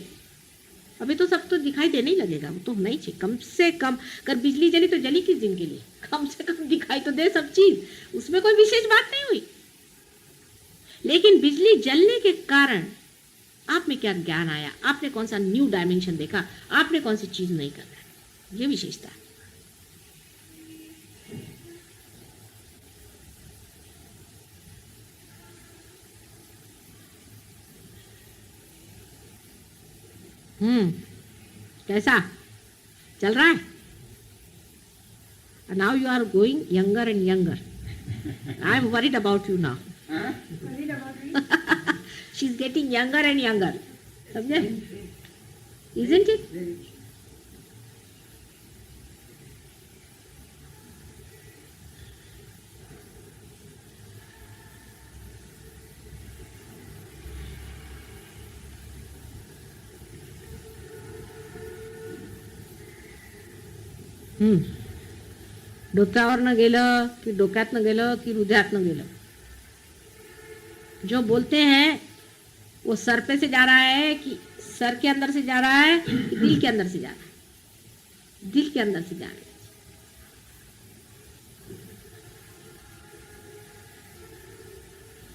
Speaker 3: अभी तो सब तो दिखाई देने ही लगेगा, वो तो होना ही चाहिए कम से कम। अगर बिजली जली तो जली किस दिन के लिए, कम से कम दिखाई तो दे सब चीज, उसमें कोई विशेष बात नहीं हुई। लेकिन बिजली जलने के कारण आप में क्या ज्ञान आया, आपने कौन सा न्यू डायमेंशन देखा, आपने कौन सी चीज नहीं कर रहा, ये विशेषता है। कैसा चल रहा है? Now you are going younger and younger. I am worried about you now. She is getting younger and younger, समझे? Isn't it? डोक्यावरनं गेलं की डोक्यातनं गेलं की हृदयातनं गेलं, जो बोलते हैं वो सर पे से जा रहा है कि सर के अंदर से जा रहा है कि दिल के अंदर से जा रहा है? दिल के अंदर से जा रहा है।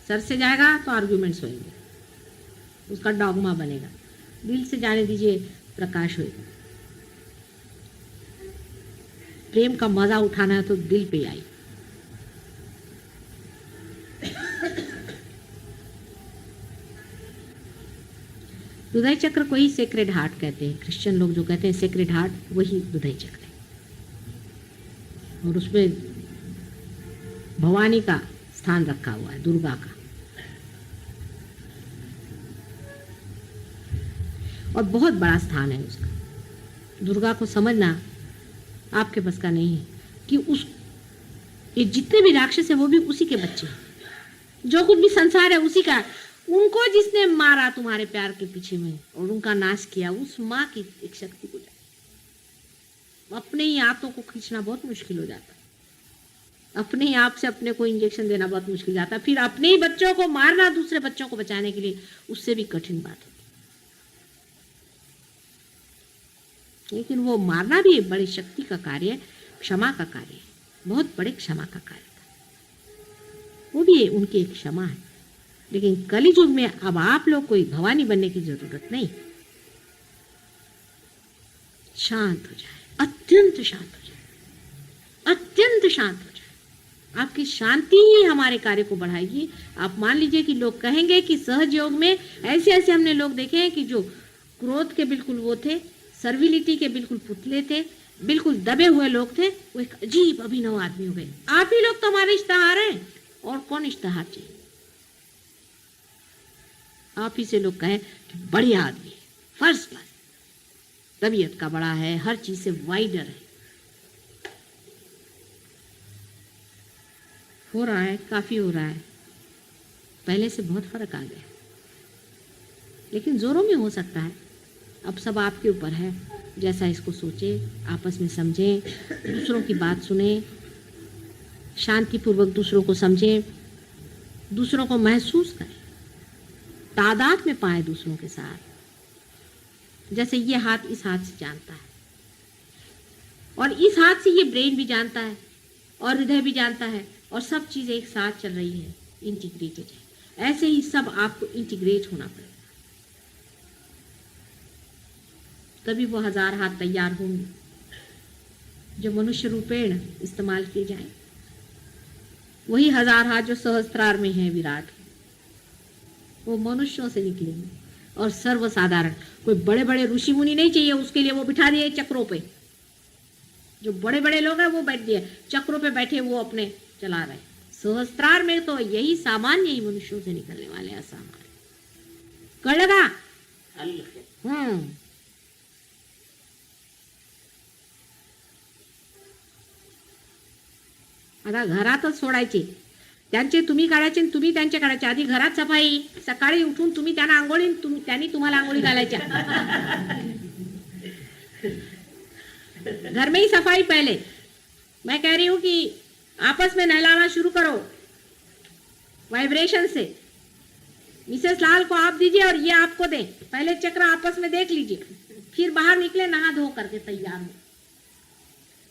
Speaker 3: सर से जाएगा तो आर्ग्यूमेंट्स होंगे, उसका डॉगमा बनेगा। दिल से जाने दीजिए, प्रकाश होगा। प्रेम का मजा उठाना है तो दिल पे आई। हृदय चक्र को ही सेक्रेड हार्ट कहते हैं। क्रिश्चियन लोग जो कहते हैं सेक्रेड हार्ट, वही हृदय चक्र है। और उसमें भवानी का स्थान रखा हुआ है, दुर्गा का। और बहुत बड़ा स्थान है उसका। दुर्गा को समझना आपके बस का नहीं है कि उस ये जितने भी राक्षस है वो भी उसी के बच्चे हैं। जो कुछ भी संसार है उसी का। उनको जिसने मारा तुम्हारे प्यार के पीछे में और उनका नाश किया, उस माँ की एक शक्ति को जाए। अपने ही हाथों को खींचना बहुत मुश्किल हो जाता, अपने ही आप से अपने को इंजेक्शन देना बहुत मुश्किल जाता, फिर अपने ही बच्चों को मारना दूसरे बच्चों को बचाने के लिए, उससे भी कठिन बात होती। लेकिन वो मारना भी बड़ी शक्ति का कार्य है, क्षमा का कार्य है, बहुत बड़े क्षमा का कार्य था। वो भी उनकी एक क्षमा है। लेकिन कलि युग में अब आप लोग कोई भवानी बनने की जरूरत नहीं। शांत हो जाए, अत्यंत शांत हो जाए, अत्यंत शांत हो जाए। आपकी शांति ही हमारे कार्य को बढ़ाएगी। आप मान लीजिए कि लोग कहेंगे कि सहज योग में ऐसे ऐसे हमने लोग देखे हैं कि जो क्रोध के बिल्कुल वो थे, सर्विलिटी के बिल्कुल पुतले थे, बिल्कुल दबे हुए लोग थे, वो एक अजीब अभिनव आदमी हो गए। आप ही लोग तो हमारे इश्तेहार हैं, और कौन इश्तेहार चाहिए? आप ही से लोग कहें कि बढ़िया आदमी है, फर्स्ट क्लास, तबीयत का बड़ा है, हर चीज से वाइडर है। हो रहा है, काफी हो रहा है, पहले से बहुत फर्क आ गया, लेकिन जोरों में हो सकता है। अब सब आपके ऊपर है, जैसा इसको सोचे, आपस में समझें, दूसरों की बात सुने, शांतिपूर्वक दूसरों को समझें, दूसरों को महसूस करें, तादाद में पाए दूसरों के साथ। जैसे ये हाथ इस हाथ से जानता है, और इस हाथ से ये ब्रेन भी जानता है, और हृदय भी जानता है, और सब चीज़ें एक साथ चल रही है, इंटीग्रेटेड है। ऐसे ही सब आपको इंटीग्रेट होना पड़ेगा, तभी वो 1000 हाथ तैयार होंगे जो मनुष्य रूपेण इस्तेमाल किए जाएं। वही 1000 हाथ जो सहस्त्रार में है विराट, वो मनुष्यों से निकलेंगे और सर्वसाधारण। कोई बड़े बड़े ऋषि मुनि नहीं चाहिए उसके लिए, वो बिठा दिए चक्रों पे। जो बड़े बड़े लोग हैं वो बैठ दिए चक्रों पे, बैठे वो अपने चला रहे। सहस्त्रार में तो यही सामान्य ही मनुष्यों से निकलने वाले असामान्य। कर लगा? आता घरातच सोडायचे, त्यांचे तुम्ही काढायचे आणि तुम्ही त्यांचे काढायचे। आधी घरात सफाई, सकाळी उठून तुम्ही त्यांना आंघोळी, त्यांनी तुम्हाला आंघोळी घालायच्या। घर में ही सफाई पहले। मैं कह रही हूँ कि आपस में नहलाना शुरू करो वाइब्रेशन से। मिसेस लाल को आप दीजिए और ये आपको दें, पहले चक्र आपस में देख लीजिए, फिर बाहर निकले नहा धो करके तैयार हो,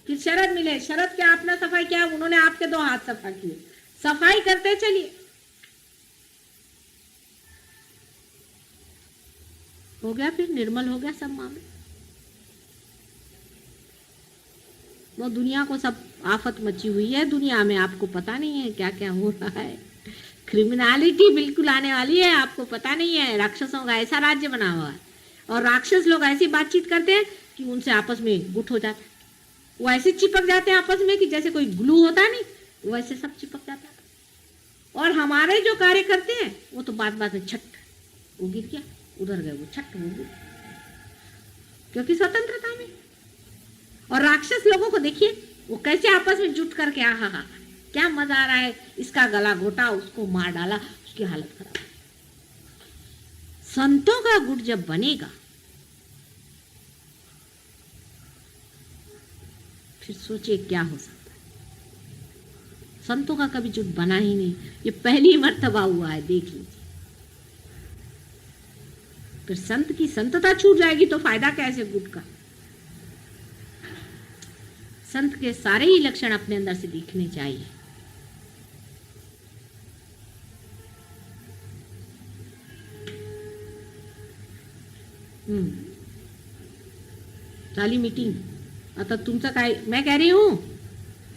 Speaker 3: फिर शरद मिले, शरद क्या अपना सफाई किया, उन्होंने आपके 2 हाथ सफा किए, सफाई करते चलिए, हो गया, फिर निर्मल हो गया सब मामले। वो दुनिया को सब आफत मची हुई है, दुनिया में आपको पता नहीं है क्या क्या हो रहा है, क्रिमिनलिटी बिल्कुल आने वाली है, आपको पता नहीं है। राक्षसों का ऐसा राज्य बना हुआ है और राक्षस लोग ऐसी बातचीत करते हैं कि उनसे आपस में गुट हो जाता है, वो ऐसे चिपक जाते हैं आपस में कि जैसे कोई ग्लू होता नहीं वैसे सब चिपक जाता है। और हमारे जो कार्य करते हैं वो तो बात बात में छट, वो गिर गया, उधर गए, वो छट हो गया, क्योंकि स्वतंत्रता में। और राक्षस लोगों को देखिए वो कैसे आपस में जुट करके आहा क्या मजा आ रहा है, इसका गला घोटा, उसको मार डाला, उसकी हालत खराब। संतों का गुट जब बनेगा फिर सोचिए क्या हो सकता है। संतों का कभी जुट बना ही नहीं, ये पहली मर्तबा हुआ है, देख लीजिए। फिर संत की संतता छूट जाएगी तो फायदा कैसे गुट का। संत के सारे ही लक्षण अपने अंदर से दिखने चाहिए। झाली मीटिंग, आता तुमचं काय, मैं कह रही हूँ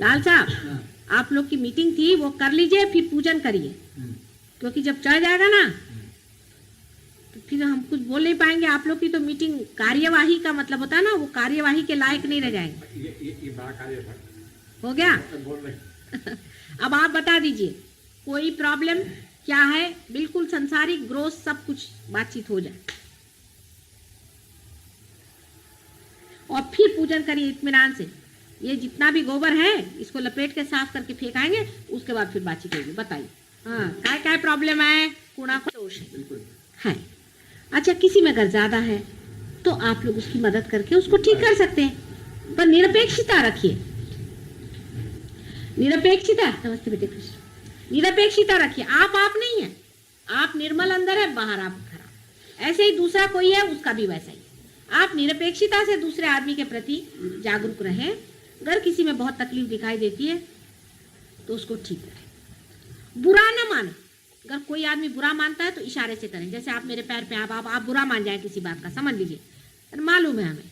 Speaker 3: लाल साहब, आप लोग की मीटिंग थी वो कर लीजिए, फिर पूजन करिए, क्योंकि जब चढ़ जाएगा ना तो फिर हम कुछ बोल नहीं पाएंगे। आप लोग की तो मीटिंग कार्यवाही का मतलब होता है ना, वो कार्यवाही के लायक नहीं रह जाएंगे।
Speaker 5: ये बड़ा कार्य था,
Speaker 3: हो गया।
Speaker 5: बोल रहे
Speaker 3: अब आप बता दीजिए कोई प्रॉब्लम क्या है, बिल्कुल संसारिक ग्रोथ सब कुछ बातचीत हो जाए और फिर पूजन करिए इत्मीनान से। ये जितना भी गोबर है इसको लपेट के साफ करके फेंकाएंगे, उसके बाद फिर बातचीत होगी। बताइए हाँ क्या क्या प्रॉब्लम है, कूड़ा को दोष है। अच्छा, किसी में अगर ज्यादा है तो आप लोग उसकी मदद करके उसको ठीक कर सकते हैं, पर निरपेक्षता रखिए। निरपेक्षता, नमस्ते बेटे कृष्ण, निरपेक्षता रखिए। आप नहीं है, आप निर्मल अंदर है, बाहर आप खराब। ऐसे ही दूसरा कोई है उसका भी वैसा ही। आप निरपेक्षता से दूसरे आदमी के प्रति जागरूक रहें। अगर किसी में बहुत तकलीफ दिखाई देती है तो उसको ठीक करें, बुरा ना माने। अगर कोई आदमी बुरा मानता है तो इशारे से करें, जैसे आप मेरे पैर पे आप बुरा मान जाए किसी बात का, समझ लीजिए मालूम है हमें,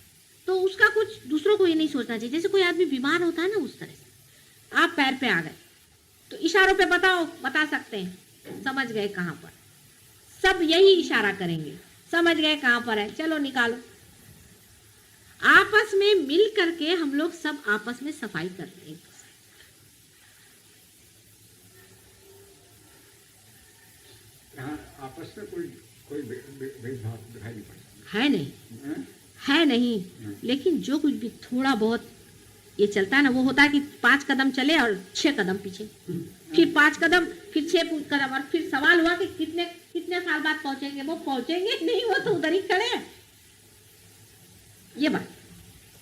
Speaker 3: तो उसका कुछ दूसरों को ये नहीं सोचना चाहिए। जैसे कोई आदमी बीमार होता है ना, उस तरह से आप पैर पे आ गए तो इशारों पे बता सकते हैं, समझ गए कहाँ पर, सब यही इशारा करेंगे, समझ गए कहाँ पर है, चलो निकालो। आपस में मिल करके हम लोग सब आपस में सफाई कर रहे हैं।
Speaker 5: यहाँ आपस में कोई भेदभाव दिखाई नहीं पड़ता
Speaker 3: है नहीं, है नहीं। लेकिन जो कुछ भी थोड़ा बहुत ये चलता है ना, वो होता है कि 5 कदम चले और 6 कदम पीछे, फिर 5 कदम, फिर 6 कदम, और फिर सवाल हुआ कि कितने साल बाद पहुंचेंगे। वो पहुंचेंगे नहीं, वो तो उधर ही खड़े हैं। ये बात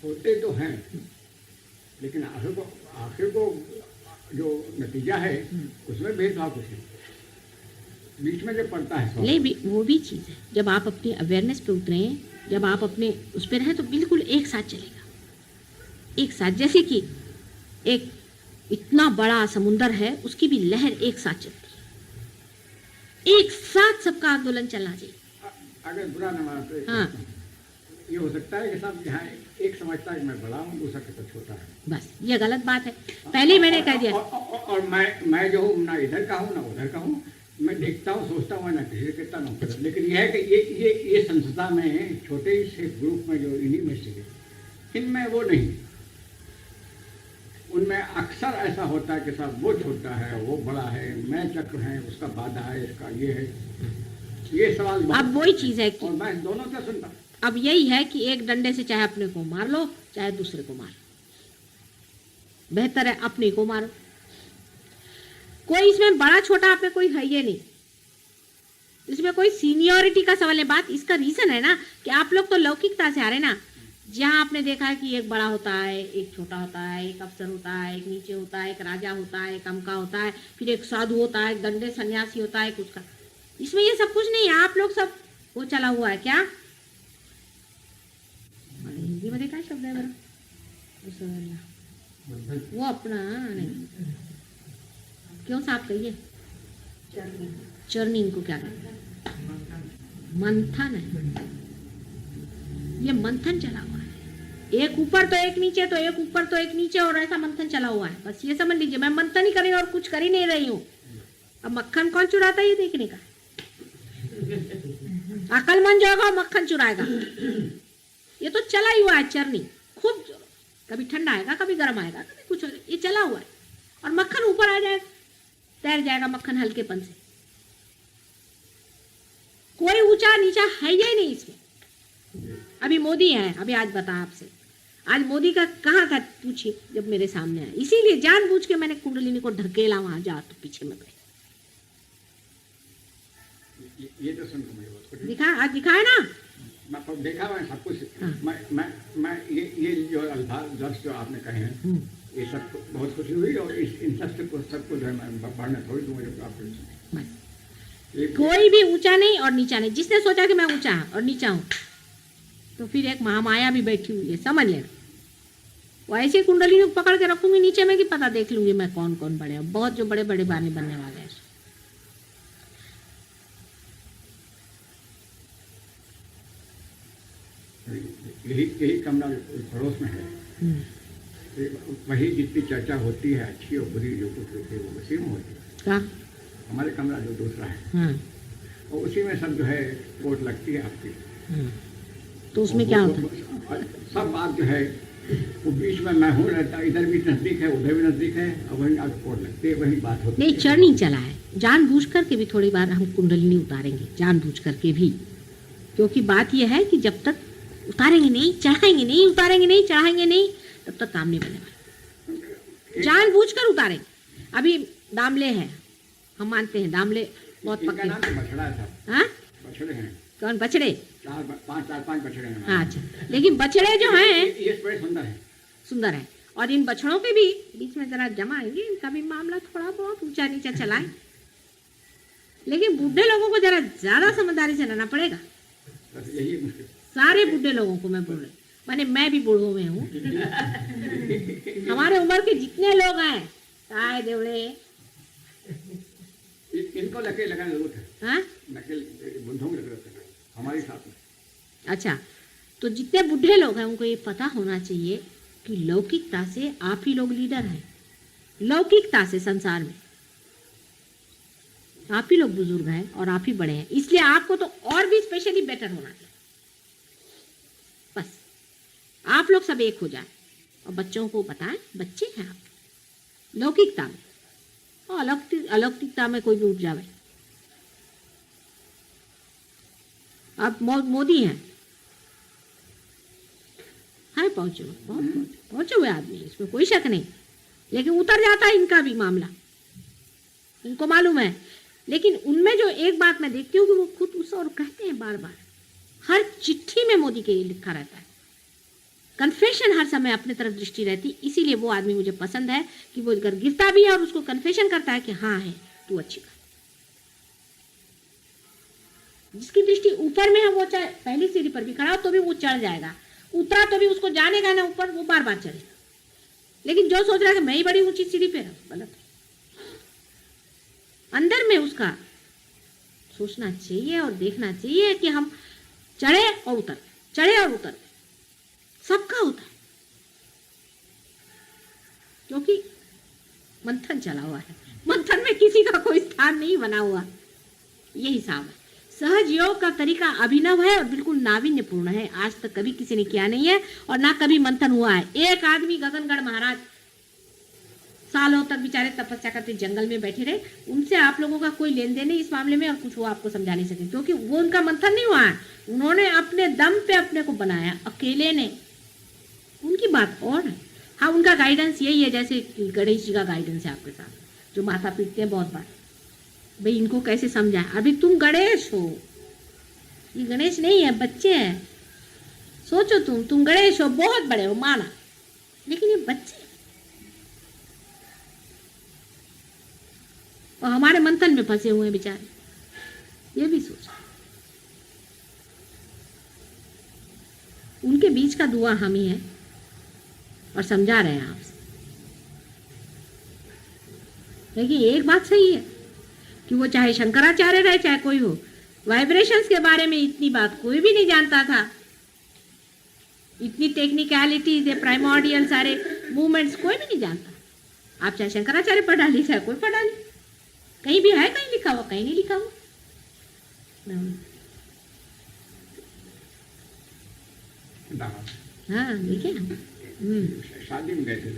Speaker 5: होते तो हैं, लेकिन आखिर को जो नतीजा है उसमें भेदभाव कुछ नहीं, बीच में जो पड़ता है
Speaker 3: ले वो भी चीज़ है। जब आप अपनी अवेयरनेस पे उतरे, जब आप अपने उस पर रहें तो बिल्कुल एक साथ चलेगा, एक साथ। जैसे कि एक इतना बड़ा समुंदर है, उसकी भी लहर एक साथ चलती है, एक साथ सबका आंदोलन चलना चाहिए।
Speaker 5: अगर बुरा न मानते
Speaker 3: हाँ,
Speaker 5: ये हो सकता है कि सब यहाँ एक समझता है कि मैं बड़ा हूँ, दूसरा कहता छोटा है,
Speaker 3: बस ये गलत बात है। पहले ही मैंने कह दिया।
Speaker 5: और मैं जो हूँ ना इधर का हूँ ना उधर का हूँ, मैं देखता हूँ, सोचता हूँ, ना किसी से कहता ना करता। लेकिन यह है कि ये संस्था में छोटे से ग्रुप में जो इन्हीं में से, इनमें वो नहीं, उनमें अक्सर ऐसा होता है कि साहब वो छोटा है, वो बड़ा है, मैं चक्र है, उसका बाधा है, इसका ये है, ये सवाल।
Speaker 3: अब वही चीज है कि
Speaker 5: और मैं दोनों से सुनता हूँ।
Speaker 3: अब यही है कि एक डंडे से चाहे अपने को मार लो, चाहे दूसरे को मार लो, बेहतर है अपने को मारो। कोई इसमें बड़ा छोटा आप में कोई है ये नहीं, इसमें कोई सीनियरिटी का सवाल है। बात इसका रीजन है ना कि आप लोग तो लौकिकता से आ रहे ना, जहाँ आपने देखा है कि एक बड़ा होता है, एक छोटा होता है, एक अफसर होता है, एक नीचे होता है, एक राजा होता है, एक अमका होता है, फिर एक साधु होता है, एक दंडे सन्यासी होता है, कुछ का। इसमें ये सब कुछ नहीं है। आप लोग सब वो चला हुआ है क्या, माशाल्लाह। वो अपना नहीं, क्यों साफ कहिए? चरनी इनको क्या कहते हैं? मंथन है, ये मंथन चला हुआ है, एक ऊपर तो एक नीचे, तो एक ऊपर तो एक नीचे, और ऐसा मंथन चला हुआ है। बस ये समझ लीजिए, मैं मंथन ही कर रही हूँ और कुछ कर ही नहीं रही हूँ। अब मक्खन कौन चुराता है ये देखने का, अकलमंद जो होगा मक्खन चुराएगा। ये तो चला ही हुआ है चरनी, खूब कभी ठंडा आएगा, कभी गर्म आएगा, कभी कुछ होगा, ये चला हुआ है। और मक्खन ऊपर आ जाएगा, तैर जाएगा मक्खन हल्केपन से। कोई ऊंचा नीचा है ही नहीं इसमें। अभी मोदी है, अभी आज बता आपसे, आज मोदी का कहाँ था पूछिए, जब मेरे सामने आया। इसीलिए जानबूझ के मैंने कुंडलिनी को ढकेला, वहां जा तो पीछे में गए।
Speaker 5: ये तो सुन मुझे बहुत कुछ
Speaker 3: दिखा, आज दिखाया ना,
Speaker 5: मैं तो देखा मैं सब कुछ।
Speaker 3: हाँ।
Speaker 5: मैं ये जो अल्फाज लफ्ज़ जो आपने कहे हैं, ये सब बहुत खुशी हुई। और इन सबको जो है मैं पढ़ना थोड़ी दूंगा जब आप
Speaker 3: बस। कोई भी ऊंचा नहीं और नीचा नहीं। जिसने सोचा कि मैं ऊंचा और नीचा हूं, तो फिर एक महामाया भी बैठी हुई है, समझ लेना। वो ऐसी कुंडली पकड़ के रखूंगी नीचे में कि पता देख लूंगी मैं कौन कौन बड़े हैं। बहुत जो बड़े बड़े बाने बनने वाले हैं।
Speaker 5: यही कमरा पड़ोस में है, वही जितनी चर्चा होती है अच्छी और बुरी जो कुछ होती है वो उसी में होती है।
Speaker 3: क्या?
Speaker 5: हमारे कमरा जो दूसरा है,
Speaker 3: हाँ।
Speaker 5: और उसी में सब जो है कोट लगती है आपकी।
Speaker 3: तो उसमें क्या होता है?
Speaker 5: सब बात जो है वो बीच में मैं हूँ रहता, इधर भी नजदीक है उधर भी नजदीक है, और वही आगे कोट लगती है, वही बात होती है।
Speaker 3: नहीं, चढ़नी चला है, जानबूझ करके भी थोड़ी बार हम कुंडलिनी उतारेंगे, जानबूझ करके भी। क्योंकि बात यह है कि जब तक उतारेंगे नहीं, चढ़ाएंगे नहीं, उतारेंगे नहीं, चढ़ाएंगे नहीं, तब तक काम नहीं बनने वाला। जानबूझकर उतारेंगे। अभी दामले हैं, हम मानते हैं दामले बहुत
Speaker 5: इनका
Speaker 3: पक्के।
Speaker 5: नाम तो बछड़ा था।
Speaker 3: हाँ?
Speaker 5: बछड़े हैं,
Speaker 3: कौन? बछड़े?
Speaker 5: चार पांच बछड़े हैं।
Speaker 3: हाँ, अच्छा। लेकिन बछड़े जो हैं
Speaker 5: ये बड़े सुंदर है,
Speaker 3: सुंदर है। और इन बछड़ों पे भी बीच में जरा जमाएंगे, इनका भी मामला थोड़ा बहुत ऊंचा नीचा चलाएं। लेकिन बूढ़े लोगों को जरा ज्यादा समझदारी से रहना पड़ेगा।
Speaker 5: बस यही मुश्किल।
Speaker 3: सारे बूढ़े लोगों को मैं बोल रही, माने मैं भी बूढ़ों में हूँ। हमारे उम्र के जितने लोग हैं, ताए देवड़े,
Speaker 5: इनको लकीर लगाना जरूरत है।
Speaker 3: हाँ?
Speaker 5: लकीर बुढ़ों में जरूरत है हमारे साथ में।
Speaker 3: अच्छा, तो जितने बूढ़े लोग हैं उनको ये पता होना चाहिए कि लौकिकता से आप ही लोग लीडर हैं। लौकिकता से संसार में आप ही लोग बुजुर्ग हैं और आप ही बड़े हैं, इसलिए आपको तो और भी स्पेशली बेटर होना चाहिए। बस आप लोग सब एक हो जाए और बच्चों को बताएं, बच्चे हैं आप लौकिकता में, और अलौकिकता में कोई भी उठ जावे। अब मोदी हैं, पहुंचे हुए आदमी, इसमें कोई शक नहीं। लेकिन उतर जाता है इनका भी मामला, इनको मालूम है। लेकिन उनमें जो एक बात मैं देखती हूँ कि वो खुद उस और कहते हैं बार बार, हर चिट्ठी में मोदी के लिए लिखा रहता है, कन्फेशन हर समय अपने तरफ दृष्टि रहती। इसीलिए वो आदमी मुझे पसंद है कि वो अगर गिरता भी है और उसको कन्फेशन करता है कि हाँ है तू अच्छी बात। जिसकी दृष्टि ऊपर में है वो चाहे पहली सीढ़ी पर भी खड़ा हो तो भी वो चढ़ जाएगा, उतरा तो भी उसको जानेगा ना ऊपर, वो बार बार चढ़ेगा। लेकिन जो सोच रहा है कि मैं ही बड़ी ऊंची सीढ़ी पे हूं, गलत है। अंदर में उसका सोचना चाहिए और देखना चाहिए कि हम चढ़े और उतर, चढ़े और उतर, सबका होता है। क्योंकि मंथन चला हुआ है, मंथन में किसी का कोई स्थान नहीं बना हुआ, ये हिसाब है। सहज योग का तरीका अभिनव है और बिल्कुल नाविन्यपूर्ण है। आज तक कभी किसी ने किया नहीं है और ना कभी मंथन हुआ है। एक आदमी गगनगढ़ महाराज सालों तक बेचारे तपस्या करते जंगल में बैठे रहे, उनसे आप लोगों का कोई लेन देन नहीं इस मामले में, और कुछ वो आपको समझा नहीं सके क्योंकि वो उनका मंथन नहीं हुआ है। उन्होंने अपने दम पे अपने को बनाया, अकेले ने। उनकी बात और है। हाँ, उनका गाइडेंस यही है जैसे गणेश जी का गाइडेंस है आपके साथ, जो माथा पीटते हैं बहुत बार, भाई इनको कैसे समझाएं। अभी तुम गणेश हो, ये गणेश नहीं है, बच्चे हैं। सोचो तुम गणेश हो, बहुत बड़े हो माना, लेकिन ये बच्चे और हमारे मंथन में फंसे हुए हैं बेचारे, ये भी सोचो। उनके बीच का दुआ हम ही है और और समझा रहे हैं आपसे। लेकिन एक बात सही है कि वो चाहे शंकराचार्य रहे चाहे कोई हो, वाइब्रेशंस के बारे में इतनी बात कोई भी नहीं जानता था। इतनी टेक्निकलिटीज, प्राइमोर्डियल सारे मूवमेंट्स कोई भी नहीं जानता। आप चाहे शंकराचार्य पढ़ा ली चाहे कोई पढ़ा ली, कहीं भी है, कहीं लिखा हुआ, कहीं नहीं लिखा हुआ। हाँ देखिए ना।
Speaker 5: शादी में गए थे।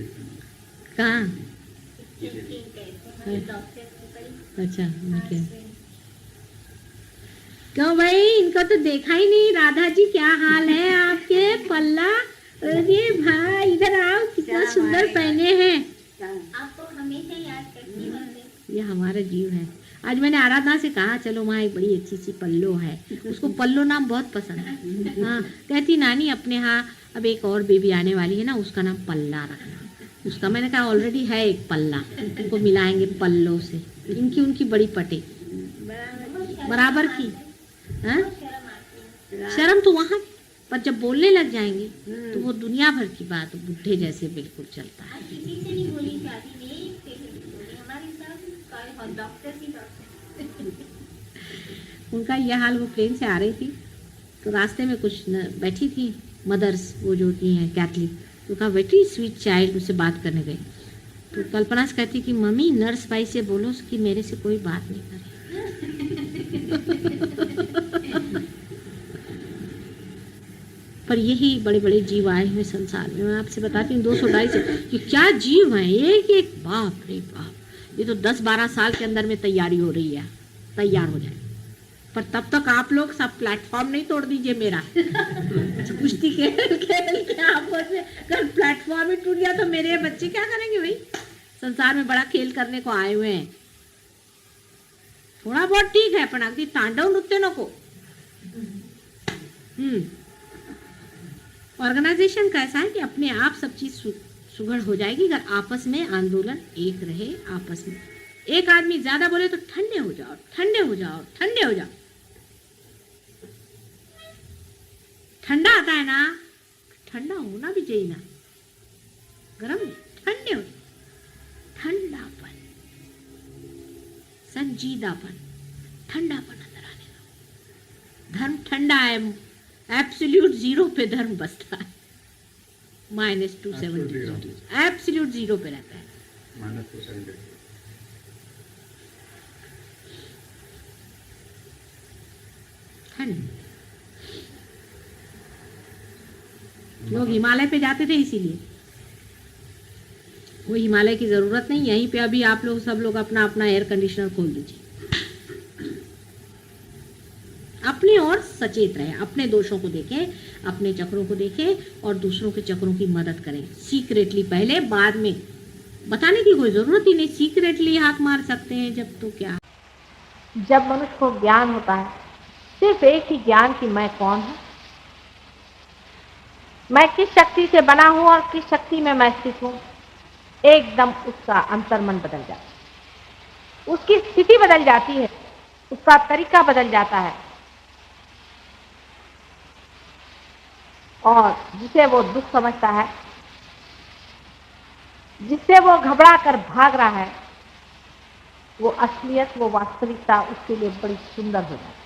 Speaker 3: कहाँ? अच्छा क्यों भाई, इनको तो देखा ही नहीं। राधा जी क्या हाल है आपके? पल्ला, अरे भाई इधर आओ, कितना सुंदर पहने हैं।
Speaker 6: आपको हमेशा याद करती हूँ।
Speaker 3: ये हमारा जीव है। आज मैंने आराधना से कहा चलो वहाँ एक बड़ी अच्छी सी पल्लो है, उसको पल्लो नाम बहुत पसंद है। हाँ कहती नानी अपने यहाँ अब एक और बेबी आने वाली है ना, उसका नाम पल्ला रखना। उसका मैंने कहा ऑलरेडी है एक पल्ला, उनको मिलाएंगे पल्लो से। इनकी उनकी बड़ी पटे बराबर की। हाँ शर्म तो वहाँ, पर जब बोलने लग जाएंगे तो वो दुनिया भर की बात बुढ़े जैसे बिल्कुल चलता है।
Speaker 6: किसी से नहीं बोली शादी नहीं, हमारे साथ डॉक्टर की डॉक्टर।
Speaker 3: उनका यह हाल, वो प्लेन से आ रही थी तो रास्ते में कुछ बैठी थी मदर्स, वो जो होती हैं कैथलिक, तो कहा वेरी स्वीट चाइल्ड, उससे बात करने गई तो कल्पना से कहती कि मम्मी नर्स भाई से बोलो कि मेरे से कोई बात नहीं करे। पर यही बड़े बड़े जीव आए हुए संसार में। मैं आपसे बताती हूँ 200-250 से कि क्या जीव हैं, एक एक, बाप रे बाप। ये तो 10-12 साल के अंदर में तैयारी हो रही है, तैयार हो जाए। पर तब तक आप लोग सब प्लेटफॉर्म नहीं तोड़ दीजिए मेरा। कुश्ती खेल के आपस में अगर प्लेटफॉर्म ही टूट गया तो मेरे बच्चे क्या करेंगे भाई? संसार में बड़ा खेल करने को आए हुए हैं। थोड़ा बहुत ठीक है, पर अगदी तांडव नृत्य नको। ऑर्गेनाइजेशन कैसा है कि अपने आप सब चीज सुगढ़ हो जाएगी अगर आपस में आंदोलन एक रहे। आपस में एक आदमी ज्यादा बोले तो ठंडे हो जाओ, ठंडे हो जाओ, ठंडे हो जाओ। ठंडा आता है ना, ठंडा होना भी चाहिए ना, गरम नहीं, ठंडे हो। ठंडापन, संजीदापन, ठंडापन अंदर आने दो। धर्म ठंडा है, एब्सोल्यूट जीरो पे धर्म बसता है। -270 एब्सोल्यूट जीरो पे रहता है।
Speaker 5: -270
Speaker 3: ठंड। लोग हिमालय पे जाते थे इसीलिए, वो हिमालय की जरूरत नहीं। यहीं पे अभी आप लोग सब लोग अपना अपना एयर कंडीशनर खोल लीजिए। अपनी ओर सचेत रहे, अपने दोषों को देखें, अपने चक्रों को देखें और दूसरों के चक्रों की मदद करें सीक्रेटली। पहले, बाद में बताने की कोई जरूरत ही नहीं। सीक्रेटली हाथ मार सकते हैं जब, तो क्या।
Speaker 7: जब मनुष्य को ज्ञान होता है सिर्फ एक ही ज्ञान कि मैं कौन हूं, मैं किस शक्ति से बना हूं और किस शक्ति में मैं स्थित हूं, एकदम उसका अंतर्मन बदल जाता है, उसकी स्थिति बदल जाती है, उसका तरीका बदल जाता है। और जिसे वो दुख समझता है, जिससे वो घबरा कर भाग रहा है, वो असलियत, वो वास्तविकता उसके लिए बड़ी सुंदर हो जाती है।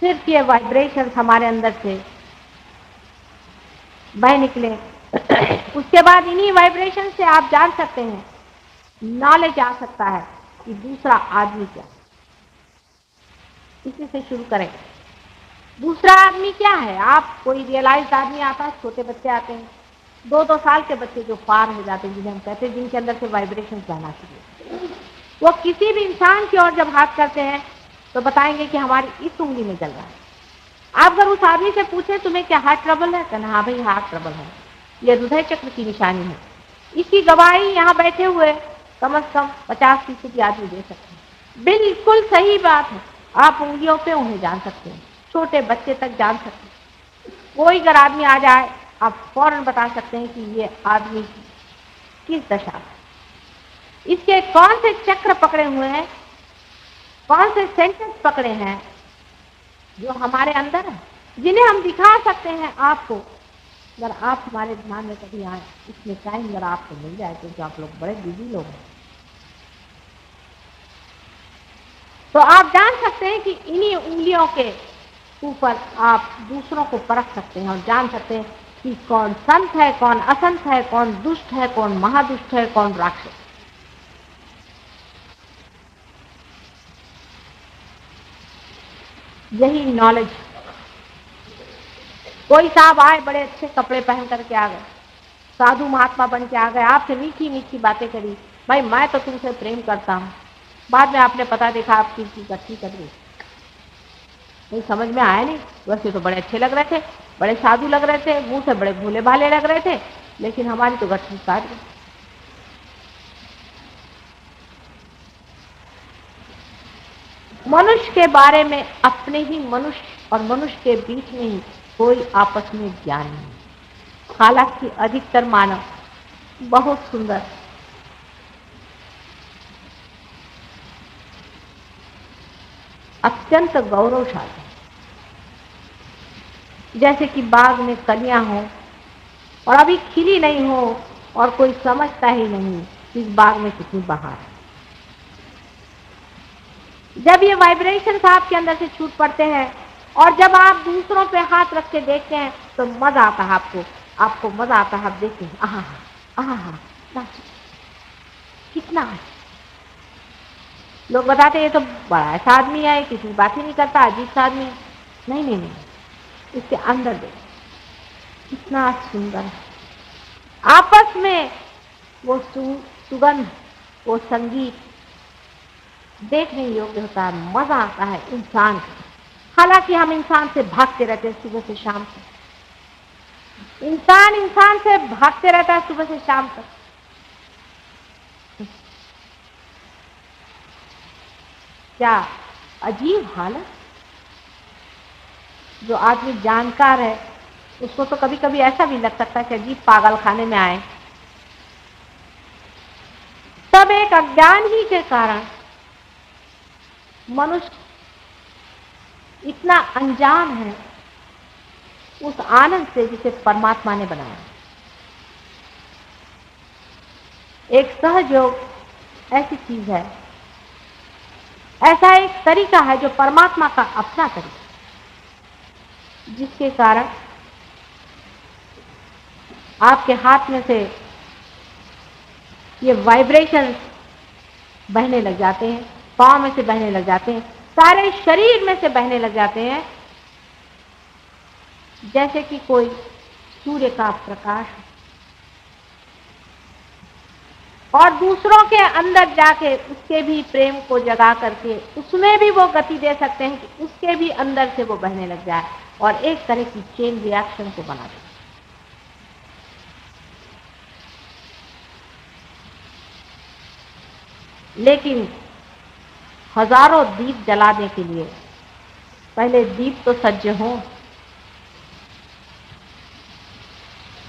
Speaker 7: सिर्फ ये वाइब्रेशन हमारे अंदर से बह निकले, उसके बाद इन्हीं वाइब्रेशन से आप जान सकते हैं, नॉलेज आ सकता है कि दूसरा आदमी क्या। इसी से शुरू करें। दूसरा आदमी क्या है? आप कोई रियलाइज्ड आदमी आता है, छोटे बच्चे आते हैं, 2-2 साल के बच्चे जो पार हो जाते हैं, जिन्हें हम कहते हैं जिनके अंदर से वाइब्रेशन जाना चाहिए, वो किसी भी इंसान की ओर जब हाथ करते हैं तो बताएंगे कि हमारी इस उंगली में जल रहा है। आप अगर उस आदमी से पूछे तुम्हें क्या हार्ट ट्रबल है, कहना हाँ भाई हार्ट ट्रबल है, ये हृदय चक्र की निशानी है। इसकी गवाही यहाँ बैठे हुए कम से कम 50% आदमी दे सकते हैं। बिल्कुल सही बात है। आप उंगलियों पे उन्हें जान सकते हैं, छोटे बच्चे तक जान सकते हैं। कोई अगर आदमी आ जाए आप फौरन बता सकते हैं कि ये आदमी किस दशा में, इसके कौन से चक्र पकड़े हुए हैं, कौन से सेंटेंस पकड़े हैं जो हमारे अंदर है, जिन्हें हम दिखा सकते हैं आपको अगर आप हमारे ध्यान में कभी आए, इसमें टाइम अगर आपको मिल जाए, क्योंकि आप लोग बड़े बिजी लोग हैं, तो आप जान सकते हैं कि इन्हीं उंगलियों के ऊपर आप दूसरों को परख सकते हैं और जान सकते हैं कि कौन संत है, कौन असंत है, कौन दुष्ट है, कौन महादुष्ट है, कौन राक्षस। यही नॉलेज। कोई साहब आए, बड़े अच्छे कपड़े पहन करके आ गए, साधु महात्मा बन के आ गए, आपसे मीठी मीठी बातें करी, भाई मैं तो तुमसे प्रेम करता हूं, बाद में आपने पता देखा आपकी इकट्ठी कर दी, नहीं समझ में आया। नहीं, वैसे तो बड़े अच्छे लग रहे थे, बड़े साधु लग रहे थे, मुंह से बड़े भोले भाले लग रहे थे, लेकिन हमारी तो गठरी काट गई। मनुष्य के बारे में, अपने ही मनुष्य और मनुष्य के बीच में ही कोई आपस में ज्ञान नहीं। हालांकि अधिकतर मानव बहुत सुंदर, अत्यंत गौरवशाली, जैसे कि बाग में कलियां हो और अभी खिली नहीं हो और कोई समझता ही नहीं इस बाग में कितनी बहार है। जब ये वाइब्रेशंस आपके अंदर से छूट पड़ते हैं और जब आप दूसरों पे हाथ रख के देखते हैं तो मजा आता है आपको मजा आता है। आप देखते हैं आहा आहा कितना है। लोग बताते हैं ये तो बड़ा ऐसा आदमी है, किसी बात ही नहीं करता, अजीब सा आदमी है। नहीं, इसके अंदर देखो कितना सुंदर है। आपस में वो सुगंध, वो संगीत देखने योग्य होता है, मजा आता है इंसान को। हालांकि हम इंसान से भागते रहते हैं सुबह से शाम तक, इंसान से भागते रहता है सुबह से शाम तक। क्या अजीब हालत। जो आदमी जानकार है उसको तो कभी कभी ऐसा भी लग सकता है कि अजीब पागल खाने में आए। सब एक अज्ञान ही के कारण मनुष्य इतना अनजान है उस आनंद से जिसे परमात्मा ने बनाया। एक सहयोग ऐसी चीज है, ऐसा एक तरीका है जो परमात्मा का अपना तरीका, जिसके कारण आपके हाथ में से ये वाइब्रेशंस बहने लग जाते हैं, पांव में से बहने लग जाते हैं, सारे शरीर में से बहने लग जाते हैं, जैसे कि कोई सूर्य का प्रकाश और दूसरों के अंदर जाके उसके भी प्रेम को जगा करके उसमें भी वो गति दे सकते हैं कि उसके भी अंदर से वो बहने लग जाए और एक तरह की चेन रिएक्शन को बना दे। लेकिन हजारों दीप जलाने के लिए पहले दीप तो सज्ज हो।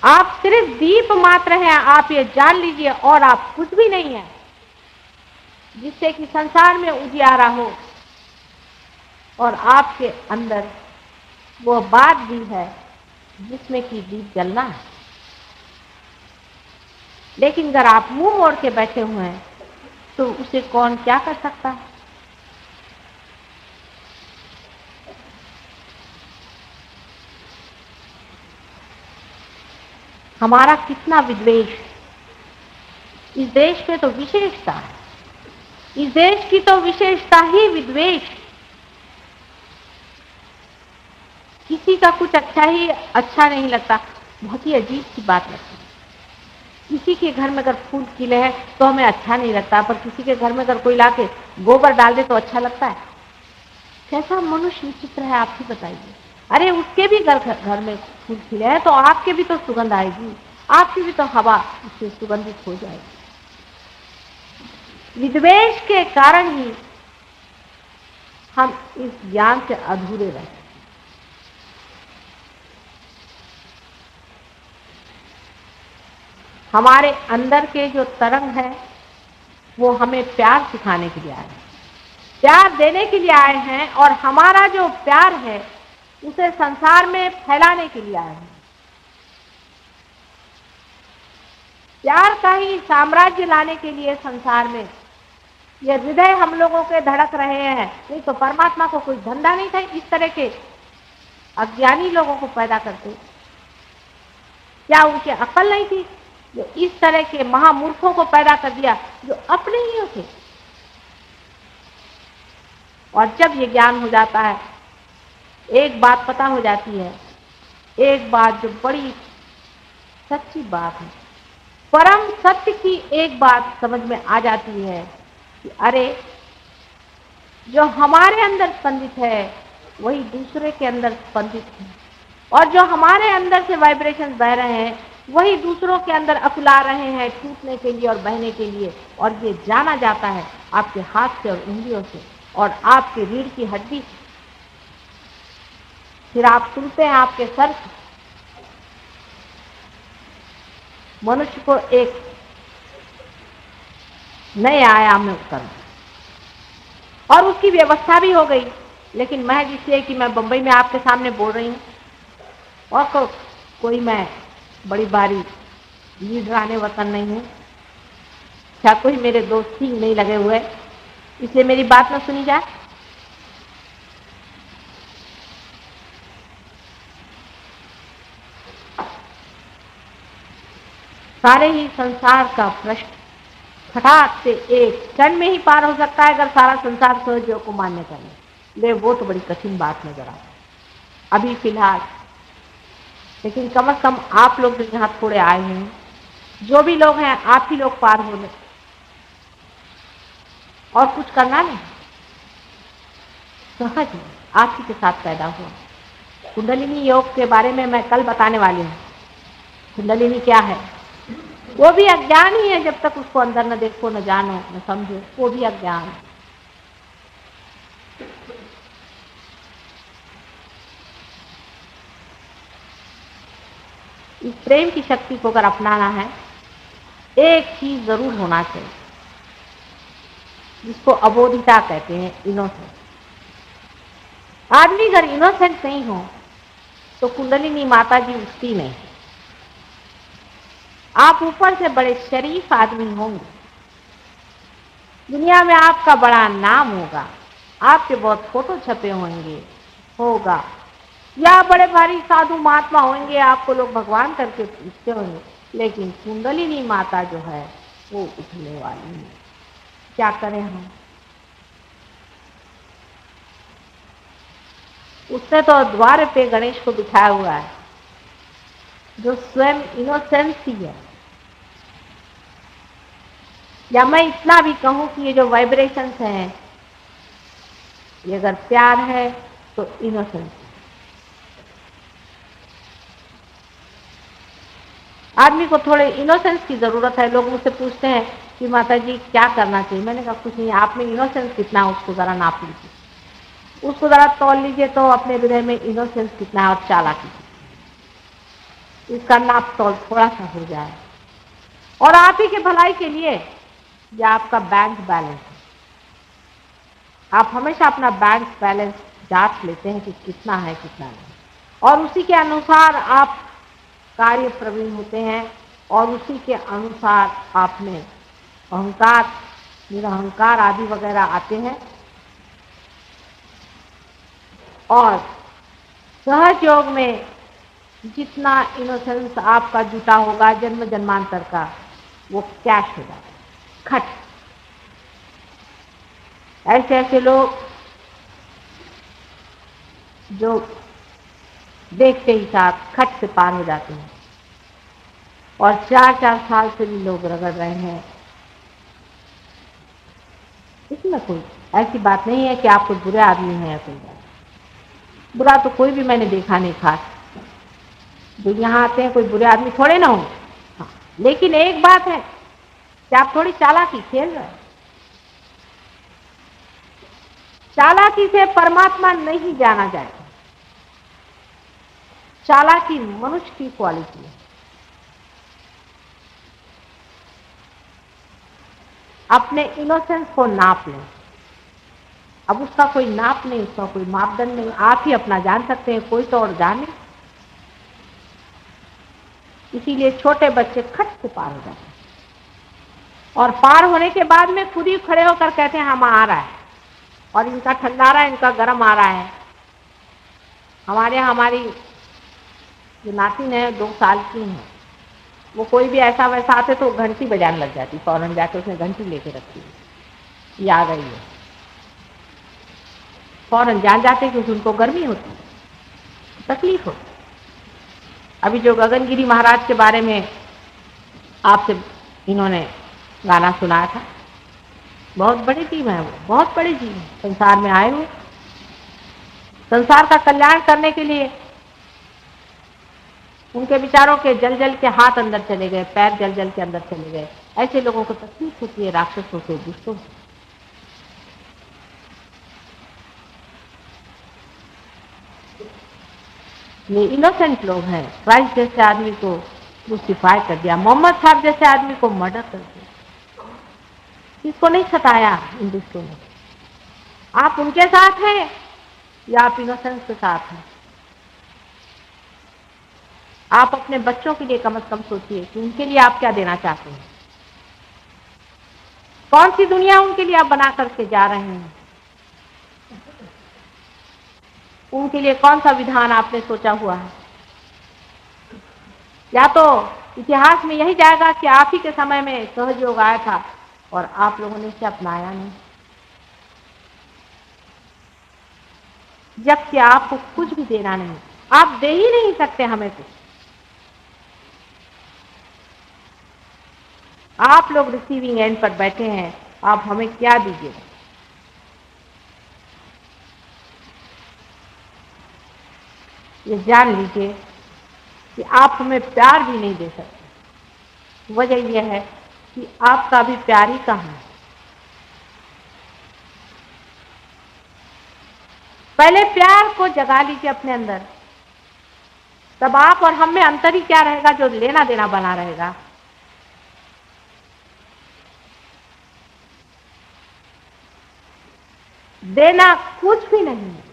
Speaker 7: आप सिर्फ दीप मात्र हैं, आप ये जान लीजिए, और आप कुछ भी नहीं है, जिससे कि संसार में उजियारा हो और आपके अंदर वो बात भी है जिसमें कि दीप जलना है। लेकिन अगर आप मुंह मोड़ के बैठे हुए हैं तो उसे कौन क्या कर सकता है। हमारा कितना विद्वेष। इस देश में तो विशेषता है, इस देश की तो विशेषता ही विद्वेष। किसी का कुछ अच्छा नहीं लगता, बहुत ही अजीब सी बात लगती है। किसी के घर में अगर फूल खिले हैं तो हमें अच्छा नहीं लगता, पर किसी के घर में अगर कोई लाके गोबर डाल दे तो अच्छा लगता है। कैसा मनुष्य विचित्र है, आप ही बताइए। अरे उसके भी घर में फूल खिले हैं तो आपके भी तो सुगंध आएगी, आपकी भी तो हवा उससे सुगंधित हो जाएगी। विद्वेष के कारण ही हम इस ज्ञान से अधूरे रहते हैं। हमारे अंदर के जो तरंग है वो हमें प्यार सिखाने के लिए आए हैं, प्यार देने के लिए आए हैं, और हमारा जो प्यार है उसे संसार में फैलाने के लिए आए हैं। प्यार का ही साम्राज्य लाने के लिए संसार में ये हृदय हम लोगों के धड़क रहे हैं। नहीं तो परमात्मा को कोई धंधा नहीं था इस तरह के अज्ञानी लोगों को पैदा करते। क्या उनकी अकल नहीं थी जो इस तरह के महामूर्खों को पैदा कर दिया जो अपने ही थे। और जब ये ज्ञान हो जाता है, एक बात पता हो जाती है, एक बात जो बड़ी सच्ची बात है, परम सत्य की एक बात समझ में आ जाती है कि अरे जो हमारे अंदर स्पंदित है वही दूसरे के अंदर स्पंदित है, और जो हमारे अंदर से वाइब्रेशन बह रहे हैं वही दूसरों के अंदर अकुला रहे हैं टूटने के लिए और बहने के लिए। और ये जाना जाता है आपके हाथ से और उंगलियों से और आपके रीढ़ की हड्डी से। फिर आप सुनते हैं आपके सर से। मनुष्य को एक नए आयाम में उतरना और उसकी व्यवस्था भी हो गई। लेकिन महज इसलिए कि मैं बंबई में आपके सामने बोल रही हूँ और कोई मैं बड़ी भारी लीडराने वतन नहीं हूँ, क्या कोई मेरे दोस्त ही नहीं लगे हुए इसलिए मेरी बात न सुनी जाए। सारे ही संसार का प्रश्न फटाक से एक क्षण में ही पार हो सकता है अगर सारा संसार सहयोग को मान्य करे। ले वो तो बड़ी कठिन बात नजर आती अभी फिलहाल। लेकिन कम से कम आप लोग जो यहाँ थोड़े आए हैं, जो भी लोग हैं, आप ही लोग पार हो ले और कुछ करना नहीं, सहज है, आप ही के साथ पैदा हुआ। कुंडलिनी योग के बारे में मैं कल बताने वाली हूँ। कुंडलिनी क्या है? वो भी अज्ञान ही है जब तक उसको अंदर न देखो, न जानो, न समझो, वो भी अज्ञान है। इस प्रेम की शक्ति को अगर अपनाना है, एक चीज जरूर होना चाहिए जिसको अबोधिता कहते हैं, इनोसेंस। आदमी अगर इनोसेंट नहीं हो तो कुंडलिनी माता जी उठती नहीं। आप ऊपर से बड़े शरीफ आदमी होंगे, दुनिया में आपका बड़ा नाम होगा, आपके बहुत फोटो छपे होगा, या बड़े भारी साधु महात्मा होंगे, आपको लोग भगवान करके पूछते होंगे, लेकिन कुंडलिनी माता जो है वो उठने वाली है। क्या करें हम? उसने तो द्वार पे गणेश को बिठाया हुआ है जो स्वयं इनोसेंस ही है। या मैं इतना भी कहूं कि ये जो वाइब्रेशंस हैं, ये अगर प्यार है तो इनोसेंस। आदमी को थोड़े इनोसेंस की जरूरत है। लोग मुझसे पूछते हैं कि माता जी क्या करना चाहिए? मैंने कहा कुछ नहीं, आप में इनोसेंस कितना है उसको जरा नाप लीजिए, उसको जरा तौल लीजिए तो अपने हृदय में इनोसेंस कितना है और चालाकी, इसका नाप तौल थोड़ा सा हो जाए। और आप ही के भलाई के लिए ये आपका बैंक बैलेंस है। आप हमेशा अपना बैंक बैलेंस जांच लेते हैं कि कितना है कितना नहीं, और उसी के अनुसार आप कार्य प्रवीण होते हैं और उसी के अनुसार आप में अहंकार, निरहंकार आदि वगैरह आते हैं। और सहज योग में जितना इनोसेंस आपका जुटा होगा जन्म जन्मांतर का, वो कैश हो जाता है, खट। ऐसे ऐसे लोग जो देखते ही साथ खट से पार हो जाते हैं, और 4-4 साल से भी लोग रगड़ रहे हैं। इसमें कोई ऐसी बात नहीं है कि आप कोई बुरे आदमी हैं या कोई बात। बुरा तो कोई भी मैंने देखा नहीं खास। जो यहाँ आते हैं कोई बुरे आदमी थोड़े ना हो। हाँ, लेकिन एक बात है कि आप थोड़ी चालाकी खेल रहे हैं। चालाकी से परमात्मा नहीं जाना जाएगा। चालाकी मनुष्य की क्वालिटी है। अपने इनोसेंस को नाप लें। अब उसका कोई नाप नहीं, उसका कोई मापदंड नहीं, आप ही अपना जान सकते हैं, कोई तो और जाने। इसीलिए छोटे बच्चे खट से पार हो जाते हैं। और पार होने के बाद में खुद ही खड़े होकर कहते हैं हम आ रहा है, और इनका ठंडा आ रहा है, इनका गर्म आ रहा है। हमारे यहाँ हमारी जो नातिन है 2 साल की है, वो कोई भी ऐसा वैसा आते तो घंटी बजाने लग जाती, फौरन जाके उसने घंटी लेके रखी है, ये आ गई है, फौरन जान जाते क्योंकि उनको गर्मी होती है, तकलीफ होती। अभी जो गगनगिरी महाराज के बारे में आपसे इन्होंने गाना सुनाया था, बहुत बड़ी टीम है वो, बहुत बड़ी टीम है, संसार में आए हुए, संसार का कल्याण करने के लिए। उनके विचारों के जल जल के हाथ अंदर चले गए, पैर जल जल के अंदर चले गए। ऐसे लोगों को तकलीफ होती है, राक्षसों से, दुष्टों से। ये इनोसेंट लोग हैं। क्राइस्ट जैसे आदमी को क्रूसिफाई कर दिया, मोहम्मद साहब जैसे आदमी को मर्डर कर दिया, किसको नहीं सताया इन दुष्टों ने। आप उनके साथ हैं या आप इनोसेंस के साथ हैं? आप अपने बच्चों के लिए कम से कम सोचिए कि उनके लिए आप क्या देना चाहते हैं, कौन सी दुनिया उनके लिए आप बना करके जा रहे हैं, उनके लिए कौन सा विधान आपने सोचा हुआ है। या तो इतिहास में यही जाएगा कि आप ही के समय में सहयोग आया था और आप लोगों ने इसे अपनाया नहीं, जबकि आपको कुछ भी देना नहीं, आप दे ही नहीं सकते हमें कुछ। आप लोग रिसीविंग एंड पर बैठे हैं, आप हमें क्या दीजिएगा? ये जान लीजिए कि आप हमें प्यार भी नहीं दे सकते। वजह यह है कि आपका भी प्यार ही कहाँ है। पहले प्यार को जगा लीजिए अपने अंदर, तब आप और हम में अंतर ही क्या रहेगा जो लेना देना बना रहेगा। देना कुछ भी नहीं है,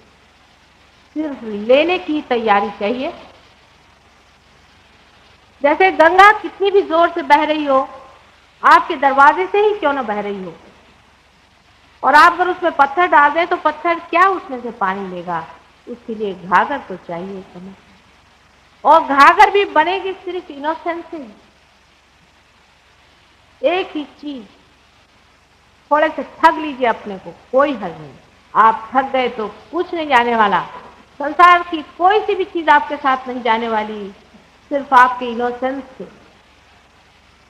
Speaker 7: सिर्फ लेने की तैयारी चाहिए। जैसे गंगा कितनी भी जोर से बह रही हो, आपके दरवाजे से ही क्यों ना बह रही हो, और आप अगर उसमें पत्थर डाल दें तो पत्थर क्या उसमें से पानी लेगा? उसके लिए घाघर तो चाहिए समय, और घाघर भी बनेगी सिर्फ इनोसेंस से। एक ही चीज, थोड़े से ठग लीजिए अपने को, कोई हल नहीं। आप ठग गए तो कुछ नहीं जाने वाला, संसार की कोई सी भी चीज आपके साथ नहीं जाने वाली, सिर्फ आपके इनोसेंस से।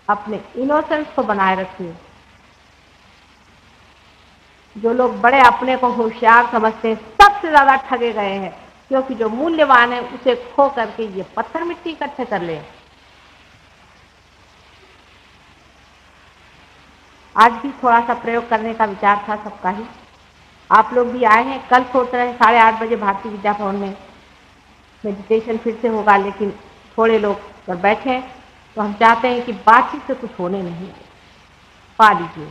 Speaker 7: अपने इनोसेंस को बनाए रखिए। जो लोग बड़े अपने को होशियार समझते हैं, सबसे ज्यादा ठगे गए हैं, क्योंकि जो मूल्यवान है उसे खो करके ये पत्थर मिट्टी इकट्ठे कर ले। आज भी थोड़ा सा प्रयोग करने का विचार था सबका ही। आप लोग भी आए हैं, कल सोच रहे हैं 8:30 बजे भारतीय विद्या भवन में मेडिटेशन फिर से होगा, लेकिन थोड़े लोग अगर बैठे तो हम चाहते हैं कि बातचीत से कुछ होने नहीं, पा लीजिए।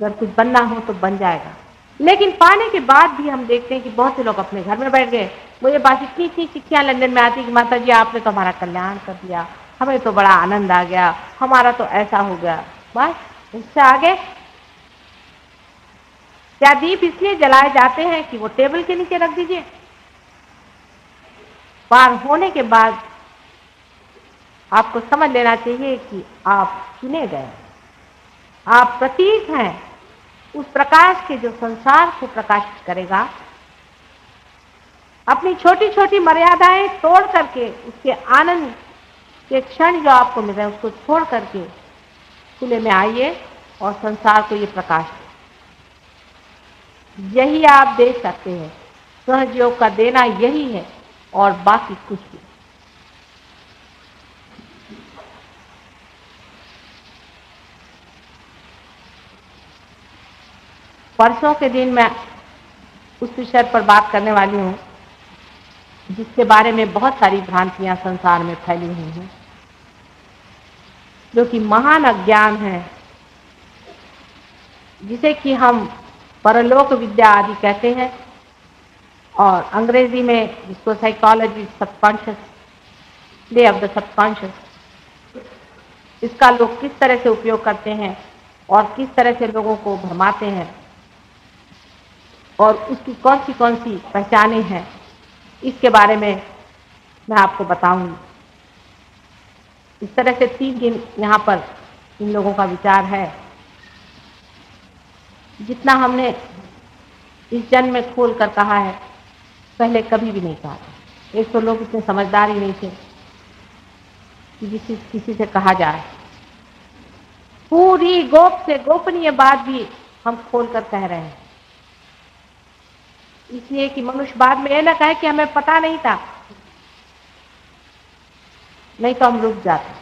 Speaker 7: अगर कुछ बनना हो तो बन जाएगा, लेकिन पाने के बाद भी हम देखते हैं कि बहुत से लोग अपने घर में बैठ गए। मुझे बात इतनी इतनी चिट्ठियाँ लंदन में आती कि माता जी आपने तो हमारा कल्याण कर दिया, हमें तो बड़ा आनंद आ गया, हमारा तो ऐसा हो गया। बस इससे आगे क्या दीप इसलिए जलाए जाते हैं कि वो टेबल के नीचे रख दीजिए? पार होने के बाद आपको समझ लेना चाहिए कि आप चुने गए, आप प्रतीक हैं उस प्रकाश के जो संसार को प्रकाशित करेगा। अपनी छोटी छोटी मर्यादाएं तोड़ करके, उसके आनंद के क्षण जो आपको मिल रहे हैं उसको छोड़ करके खुले में आइए और संसार को ये प्रकाश, यही आप दे सकते हैं। सहयोग का देना यही है और बाकी कुछ भी। परसों के दिन मैं उस विषय पर बात करने वाली हूँ जिसके बारे में बहुत सारी भ्रांतियां संसार में फैली हुई हैं, जो कि महान अज्ञान है, जिसे कि हम परलोक विद्या आदि कहते हैं, और अंग्रेजी में जिसको psychology subconscious, play of the subconscious, इसका लोग किस तरह से उपयोग करते हैं और किस तरह से लोगों को भरमाते हैं और उसकी कौन सी पहचानें हैं, इसके बारे में मैं आपको बताऊंगी। इस तरह से 3 दिन यहाँ पर इन लोगों का विचार है। जितना हमने इस जन्म में खोल कर कहा है, पहले कभी भी नहीं कहा था। एक तो लोग इतने समझदार ही नहीं थे कि किसी से कहा जाए। पूरी गोप से गोपनीय बात भी हम खोल कर कह रहे हैं, इसलिए कि मनुष्य बाद में ये ना कहे कि हमें पता नहीं था, नहीं तो हम रुक जाते।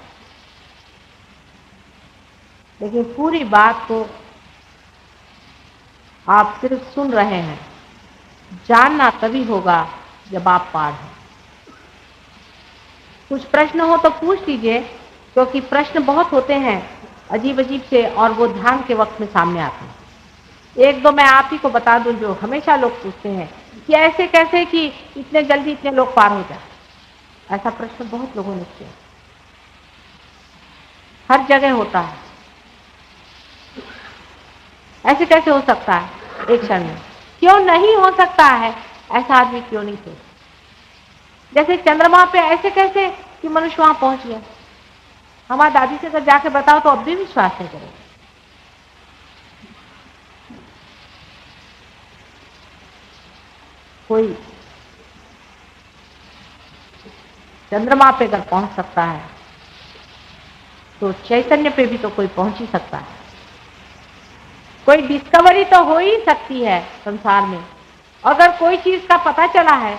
Speaker 7: लेकिन पूरी बात को आप सिर्फ सुन रहे हैं, जानना तभी होगा जब आप पार हैं। कुछ प्रश्न हो तो पूछ लीजिए, क्योंकि प्रश्न बहुत होते हैं अजीब अजीब से, और वो ध्यान के वक्त में सामने आते हैं। 1-2 मैं आप ही को बता दूं जो हमेशा लोग पूछते हैं कि ऐसे कैसे कि इतने जल्दी इतने लोग पार हो जाए। ऐसा प्रश्न बहुत लोगों ने किया, हर जगह होता है। ऐसे कैसे हो सकता है एक क्षण में? क्यों नहीं हो सकता है? ऐसा आदमी क्यों नहीं सोचता? जैसे चंद्रमा पे ऐसे कैसे कि मनुष्य वहां पहुंच गया। हमारी दादी से अगर जाके बताओ तो अब भी विश्वास नहीं करेगा। कोई चंद्रमा पे अगर पहुंच सकता है तो चैतन्य पे भी तो कोई पहुंच ही सकता है। कोई डिस्कवरी तो हो ही सकती है संसार में। अगर कोई चीज का पता चला है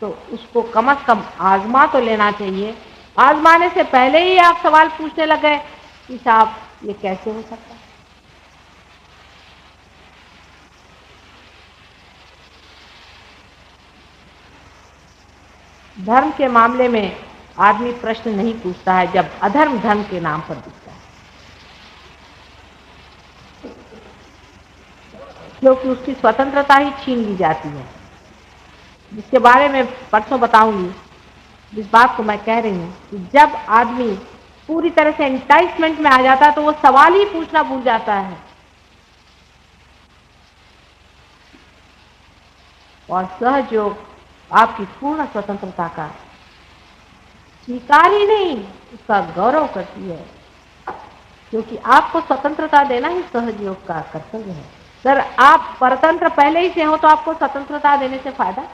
Speaker 7: तो उसको कम से कम आजमा तो लेना चाहिए। आजमाने से पहले ही आप सवाल पूछने लगे कि साहब ये कैसे हो सकता है। धर्म के मामले में आदमी प्रश्न नहीं पूछता है जब अधर्म धर्म के नाम पर दिखता है, क्योंकि उसकी स्वतंत्रता ही छीन ली जाती है, जिसके बारे में परसों बताऊंगी। जिस बात को मैं कह रही हूँ कि जब आदमी पूरी तरह से एंटाइसमेंट में आ जाता है तो वो सवाल ही पूछना भूल जाता है, और सहयोग आपकी पूर्ण स्वतंत्रता का स्वीकार ही नहीं, उसका गौरव करती है, क्योंकि आपको स्वतंत्रता देना ही सहयोग का कर्तव्य है। सर आप परतंत्र पहले ही से हो तो आपको स्वतंत्रता देने से फायदा,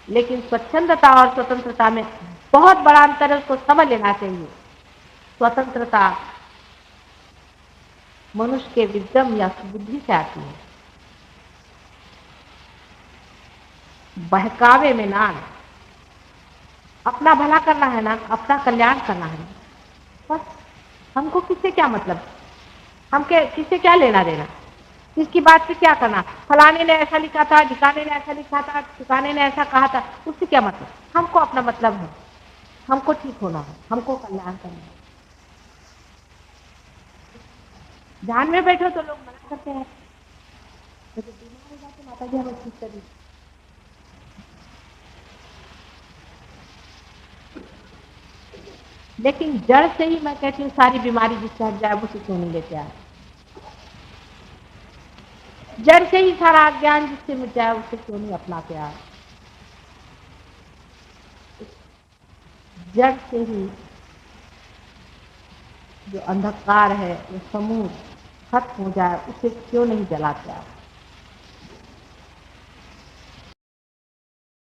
Speaker 7: लेकिन स्वच्छंदता और स्वतंत्रता में बहुत बड़ा अंतर है, उसको समझ लेना चाहिए। स्वतंत्रता मनुष्य के विद्यम या बुद्धि से आती है, बहकावे में ना। अपना भला करना है ना, अपना कल्याण करना है, बस। हमको किससे क्या मतलब, हम किससे क्या लेना देना, किसकी बात से क्या करना। फलाने ने ऐसा लिखा था, ठिकाने ने ऐसा लिखा था, ठिकाने ने ऐसा कहा था, उससे क्या मतलब। हमको अपना मतलब है, हमको ठीक होना है, हमको कल्याण करना है। ध्यान में बैठो तो लोग मना करते हैं, तो बीमार हो जाते माता जी हमें ठीक करिए। लेकिन जड़ से ही मैं कहती हूँ सारी बीमारी जिससे हट जाए उसे क्यों नहीं लेते आए। जड़ से ही सारा अज्ञान जिससे मिट जाए उसे क्यों नहीं अपनाते आए। जड़ से ही जो अंधकार है वो समूह खत्म हो जाए उसे क्यों नहीं जलाते आए।